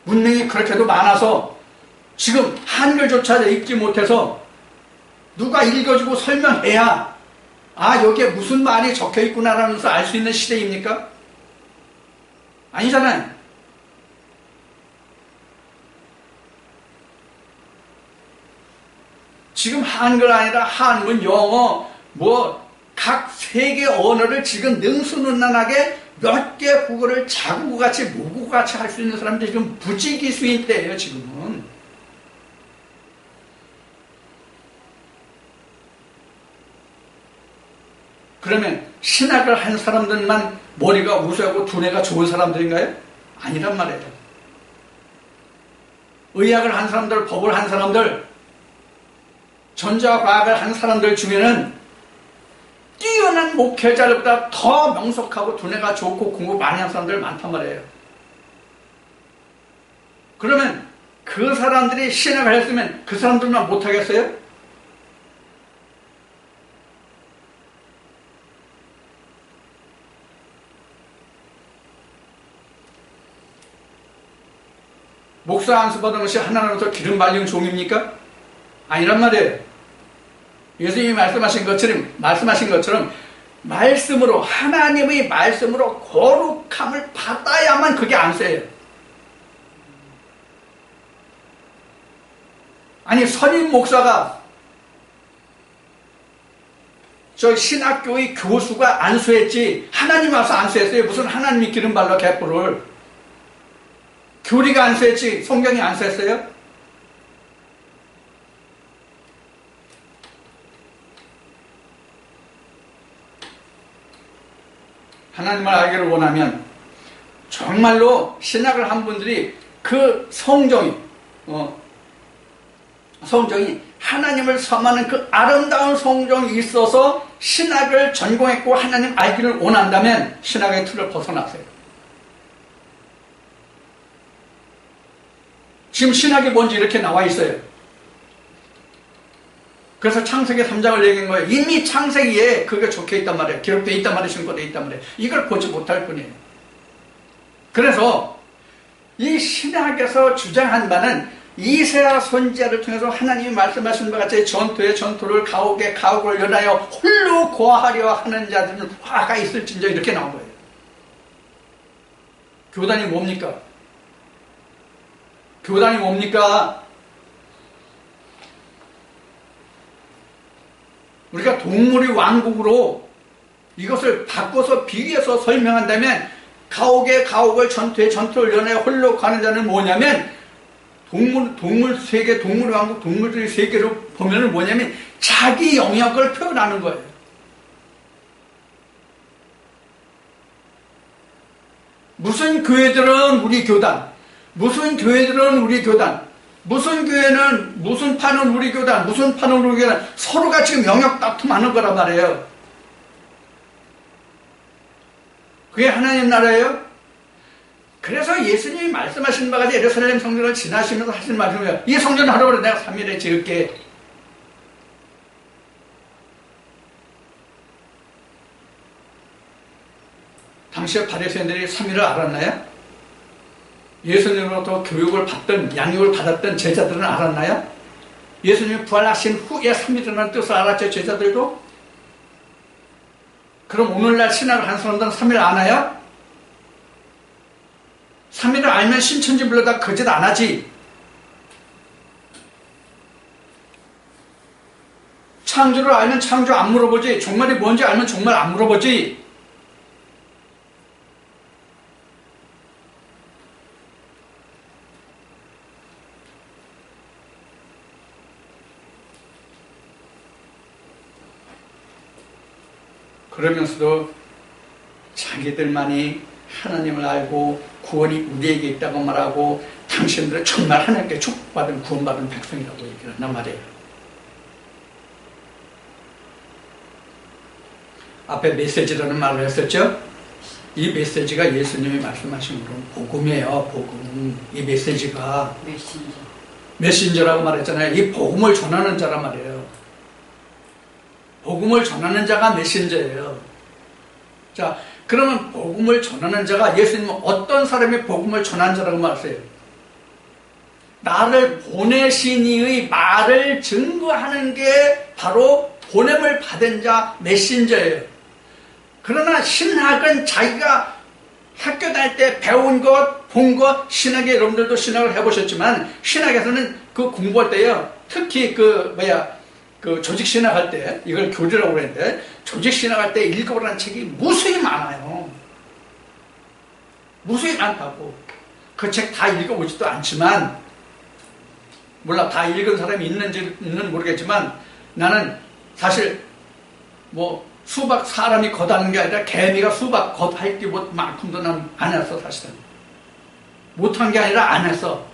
문명이 그렇게도 많아서 지금 한글조차 읽지 못해서 누가 읽어주고 설명해야 여기에 무슨 말이 적혀있구나라는 것을 알 수 있는 시대입니까? 아니잖아요. 지금 한글 아니라 한문, 영어, 각 세계 언어를 지금 능수능란하게 몇 개 국어를 자국어같이 모국어같이 할 수 있는 사람들이 지금 부지기수인 때예요, 지금은. 그러면 신학을 한 사람들만 머리가 우수하고 두뇌가 좋은 사람들인가요? 아니란 말이에요. 의학을 한 사람들, 법을 한 사람들, 전자과학을 한 사람들 중에는 뛰어난 목회자들보다 더 명석하고 두뇌가 좋고 공부 많이 한 사람들 많단 말이에요. 그러면 그 사람들이 신학을 했으면 그 사람들만 못하겠어요? 목사 안수 받은 것이 하나님으로부터 기름 발린 종입니까? 아니란 말이에요. 예수님이 말씀하신 것처럼 말씀으로, 하나님의 말씀으로 거룩함을 받아야만 그게 안수예요. 아니, 선임 목사가 저 신학교의 교수가 안수했지 하나님 와서 안수했어요? 무슨 하나님이 기름 발라 개뿔을. 교리가 안수했지 성경이 안수했어요? 하나님을 알기를 원하면 정말로 신학을 한 분들이 그 성정이 하나님을 섬하는 그 아름다운 성정이 있어서 신학을 전공했고 하나님 알기를 원한다면 신학의 틀을 벗어나세요. 지금 신학이 뭔지 이렇게 나와 있어요. 그래서 창세기 3장을 얘기한 거예요. 이미 창세기에 그게 적혀 있단 말이에요. 기록되어 있단 말이에요. 신고되어 있단 말이에요. 이걸 보지 못할 뿐이에요. 그래서 이 신학에서 주장한 바는 이새야 선지자를 통해서 하나님이 말씀하신 것 같이 전투에 전투를 가옥에 가옥을 연하여 홀로 고하려 하는 자들은 화가 있을진저 이렇게 나온 거예요. 교단이 뭡니까? 교단이 뭡니까? 우리가 동물의 왕국으로 이것을 바꿔서 비교해서 설명한다면 가옥에 가옥을 전투에 전투를 연하여 홀로 가는 자는 뭐냐면 동물 세계, 동물의 왕국, 동물들의 세계로 보면은 뭐냐면 자기 영역을 표현하는 거예요. 무슨 교회들은 우리 교단, 무슨 교회들은 우리 교단, 무슨 교회는 무슨 파는 우리 교단, 무슨 파는 우리 교단, 서로가 지금 영역 다툼하는 거란 말이에요. 그게 하나님 나라예요? 그래서 예수님이 말씀하신 바가 예루살렘 성전을 지나시면서 하신 말씀이에요. 이 성전 하루를 내가 3일에 지을게. 당시에 바리새인들이 3일을 알았나요? 예수님으로부터 교육을 받던 양육을 받았던 제자들은 알았나요? 예수님이 부활하신 후에 3일이라는 뜻을 알았죠, 제자들도? 그럼 오늘날 신학을 한 사람들은 3일 아나요? 3일을 알면 신천지 불러다 거짓 안 하지. 창조를 알면 창조 안 물어보지. 종말이 뭔지 알면 종말 안 물어보지. 그러면서도 자기들만이 하나님을 알고 구원이 우리에게 있다고 말하고 당신들은 정말 하나님께 축복받은 구원받은 백성이라고 얘기를 한단 말이에요. 앞에 메시지라는 말을 했었죠. 이 메시지가 예수님이 말씀하신 거는 복음이에요. 복음. 이 메시지가 메신저라고 말했잖아요. 이 복음을 전하는 자란 말이에요. 복음을 전하는 자가 메신저예요. 자, 그러면 복음을 전하는 자가 예수님은 어떤 사람이 복음을 전하는 자라고 말하세요? 나를 보내신 이의 말을 증거하는 게 바로 보냄을 받은 자 메신저예요. 그러나 신학은 자기가 학교 다닐 때 배운 것, 본 것, 신학에 여러분들도 신학을 해보셨지만 신학에서는 그 공부할 때요. 특히 그 조직신학 할 때, 이걸 교리라고 그랬는데, 조직신학 할 때 읽어보라는 책이 무수히 많아요. 무수히 많다고. 그 책 다 읽어보지도 않지만, 몰라, 다 읽은 사람이 있는지는 모르겠지만, 나는 사실, 수박 사람이 겉하는 게 아니라 개미가 수박 겉할 만큼도 난 안 했어, 사실은. 못한 게 아니라 안 했어.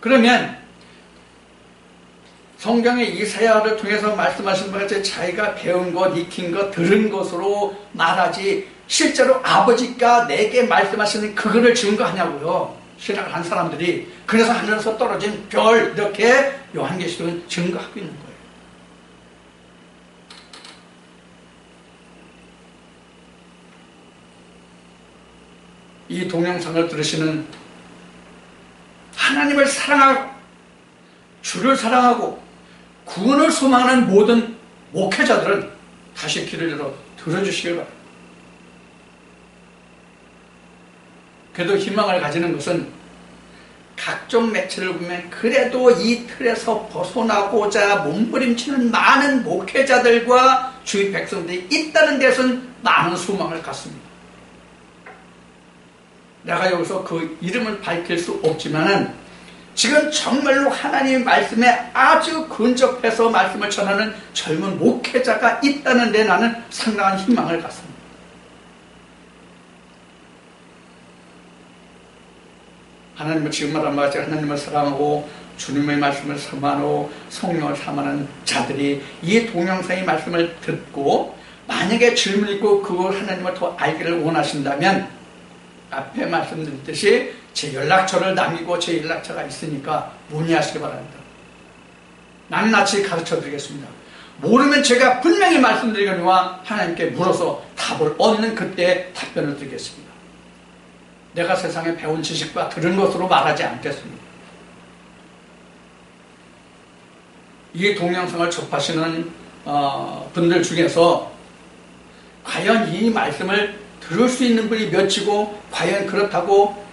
그러면, 성경의 이사야를 통해서 말씀하신 것 같이 자기가 배운 것, 익힌 것, 들은 것으로 말하지 실제로 아버지가 내게 말씀하시는 그거를 증거하냐고요. 신학을 한 사람들이. 그래서 하늘에서 떨어진 별 이렇게 요한계시록은 증거하고 있는 거예요. 이 동영상을 들으시는 하나님을 사랑하고 주를 사랑하고 구원을 소망하는 모든 목회자들은 다시 귀를 열어 들어주시길 바랍니다. 그래도 희망을 가지는 것은 각종 매체를 보면 그래도 이 틀에서 벗어나고자 몸부림치는 많은 목회자들과 주위 백성들이 있다는 데서는 많은 소망을 갖습니다. 내가 여기서 그 이름을 밝힐 수 없지만은 지금 정말로 하나님의 말씀에 아주 근접해서 말씀을 전하는 젊은 목회자가 있다는 데 나는 상당한 희망을 갖습니다. 하나님을 지금 말한 바와 같이 하나님을 사랑하고 주님의 말씀을 사모하고 성령을 사모하는 자들이 이 동영상의 말씀을 듣고 만약에 질문 있고 그걸 하나님을 더 알기를 원하신다면 앞에 말씀드렸듯이 제 연락처를 남기고 제 연락처가 있으니까 문의하시기 바랍니다. 낱낱이 가르쳐 드리겠습니다. 모르면 제가 분명히 말씀드리거니와 하나님께 물어서 답을 얻는 그때 답변을 드리겠습니다. 내가 세상에 배운 지식과 들은 것으로 말하지 않겠습니다. 이 동영상을 접하시는 분들 중에서 과연 이 말씀을 들을 수 있는 분이 몇이고 과연 그렇다고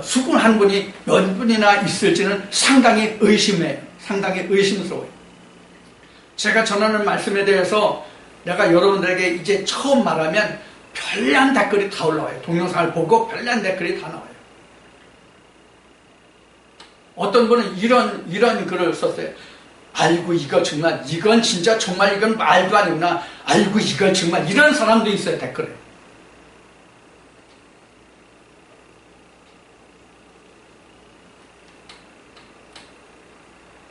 수긍한 분이 몇 분이나 있을지는 상당히 의심해요. 상당히 의심스러워요. 제가 전하는 말씀에 대해서 내가 여러분들에게 이제 처음 말하면 별난 댓글이 다 올라와요. 동영상을 보고 별난 댓글이 다 나와요. 어떤 분은 이런 글을 썼어요. 아이고 이거 정말 이건 진짜 정말 이건 말도 아니구나. 아이고 이건 정말 이런 사람도 있어요. 댓글에.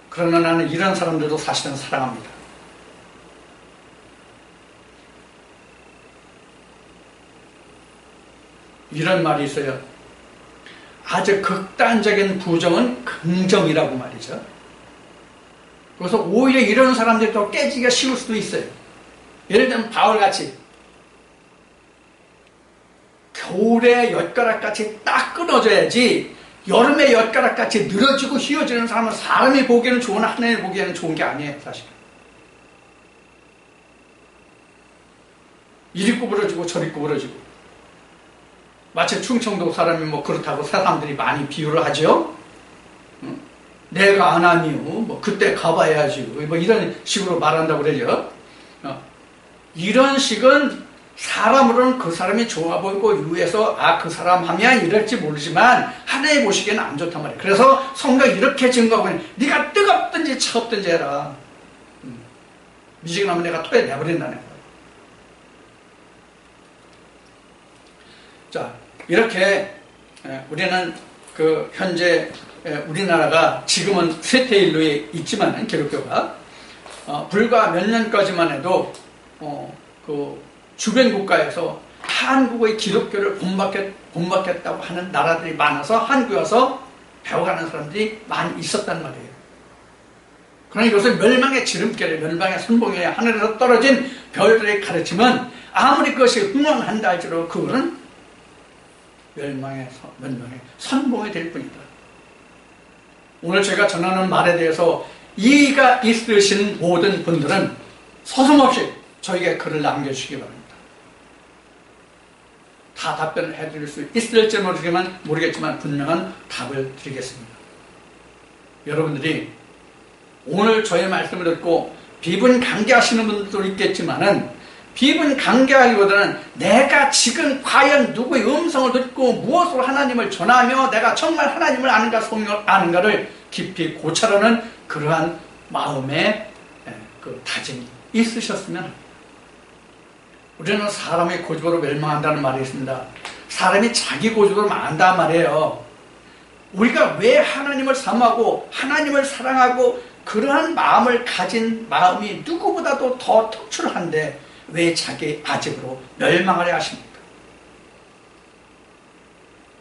그러나 나는 이런 사람들도 사실은 사랑합니다. 이런 말이 있어요. 아주 극단적인 부정은 긍정이라고 말이죠. 그래서 오히려 이런 사람들이 더 깨지기가 쉬울 수도 있어요. 예를 들면 바울같이 겨울에 엿가락같이 딱 끊어져야지 여름에 엿가락같이 늘어지고 휘어지는 사람은 사람이 보기에는 좋은 하나님이 보기에는 좋은 게 아니에요. 사실 이리 구부러지고 저리 구부러지고 마치 충청도 사람이 그렇다고 사람들이 많이 비유를 하죠. 내가 안 하니요 그때 가봐야지 이런 식으로 말한다고 그러죠. 이런 식은 사람으로는 그 사람이 좋아 보이고 유해서 그 사람 하면 이럴지 모르지만 하나님 보시기에는 안 좋단 말이에요. 그래서 성경이 이렇게 증거하고 네가 뜨겁든지 차갑든지 해라. 미지근하면 내가 토해 내버린다는 거예요. 자, 이렇게 우리는 현재 우리나라가 지금은 쇠퇴일로에 있지만 기독교가 불과 몇 년까지만 해도 주변 국가에서 한국의 기독교를 본받겠다고 하는 나라들이 많아서 한국에 와서 배워가는 사람들이 많이 있었단 말이에요. 그러나 이것을 멸망의 지름길에 멸망의 선봉에 하늘에서 떨어진 별들의 가르침은 아무리 그것이 흥왕한다 할지라도 그거는 멸망의 선봉이 될 뿐이다. 오늘 제가 전하는 말에 대해서 이의가 있으신 모든 분들은 서슴없이 저에게 글을 남겨주시기 바랍니다. 다 답변을 해드릴 수 있을지 모르겠지만 분명한 답을 드리겠습니다. 여러분들이 오늘 저의 말씀을 듣고 비분 강개하시는 분들도 있겠지만은 비분 강개하기보다는 내가 지금 과연 누구의 음성을 듣고 무엇으로 하나님을 전하며 내가 정말 하나님을 아는가 성경을 아는가를 깊이 고찰하는 그러한 마음의 다짐이 있으셨으면 합니다. 우리는 사람의 고집으로 멸망한다는 말이 있습니다. 사람이 자기 고집으로 망한단 말이에요. 우리가 왜 하나님을 사모하고 하나님을 사랑하고 그러한 마음을 가진 마음이 누구보다도 더 특출한데 왜 자기 아집으로 멸망하려 하십니까?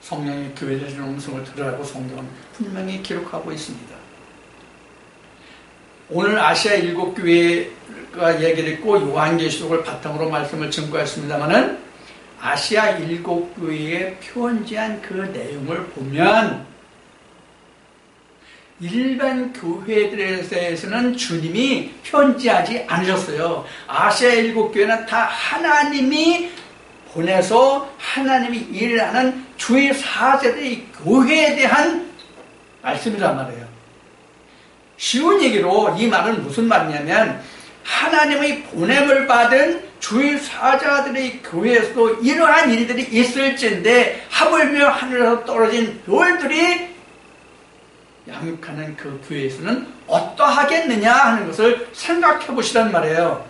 성령이 교회에 주는 음성을 들으라고 성경은 분명히 기록하고 있습니다. 오늘 아시아 7교회가 얘기를 했고 요한계시록을 바탕으로 말씀을 증거했습니다마는 아시아 7교회에 편지한 그 내용을 보면 일반 교회들에 대해서는 주님이 편지하지 않으셨어요. 아시아 7교회는 다 하나님이 보내서 하나님이 일하는 주의 사제들의 교회에 대한 말씀이란 말이에요. 쉬운 얘기로 이 말은 무슨 말이냐면 하나님의 보냄을 받은 주의 사자들의 교회에서도 이러한 일들이 있을진데 하물며 하늘에서 떨어진 별들이 양육하는 그 교회에서는 어떠하겠느냐 하는 것을 생각해 보시란 말이에요.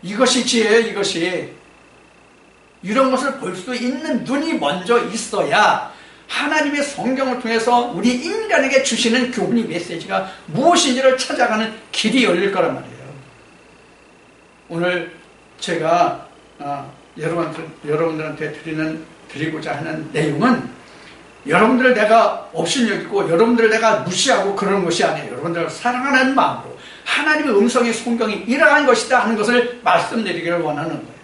이것이 지혜예요. 이것이 이런 것을 볼 수 있는 눈이 먼저 있어야 하나님의 성경을 통해서 우리 인간에게 주시는 교훈이 메시지가 무엇인지를 찾아가는 길이 열릴 거란 말이에요. 오늘 제가 여러분들한테 드리고자 하는 내용은 여러분들을 내가 업신여기고 여러분들을 내가 무시하고 그런 것이 아니에요. 여러분들을 사랑하는 마음으로 하나님의 음성의 성경이 이러한 것이다 하는 것을 말씀드리기를 원하는 거예요.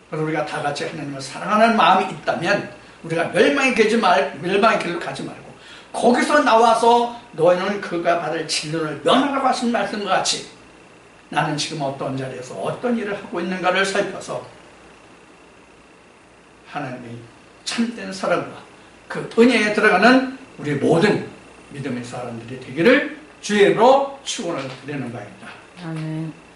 그래서 우리가 다 같이 하나님을 사랑하는 마음이 있다면 우리가 멸망의 길로 가지 말고 거기서 나와서 너희는 그가 받을 진노를 면하라고 하신 말씀과 같이 나는 지금 어떤 자리에서 어떤 일을 하고 있는가를 살펴서 하나님의 참된 사랑과 그 은혜에 들어가는 우리 모든 믿음의 사람들이 되기를 주의 이름으로 축원을 드리는 바입니다. 아멘.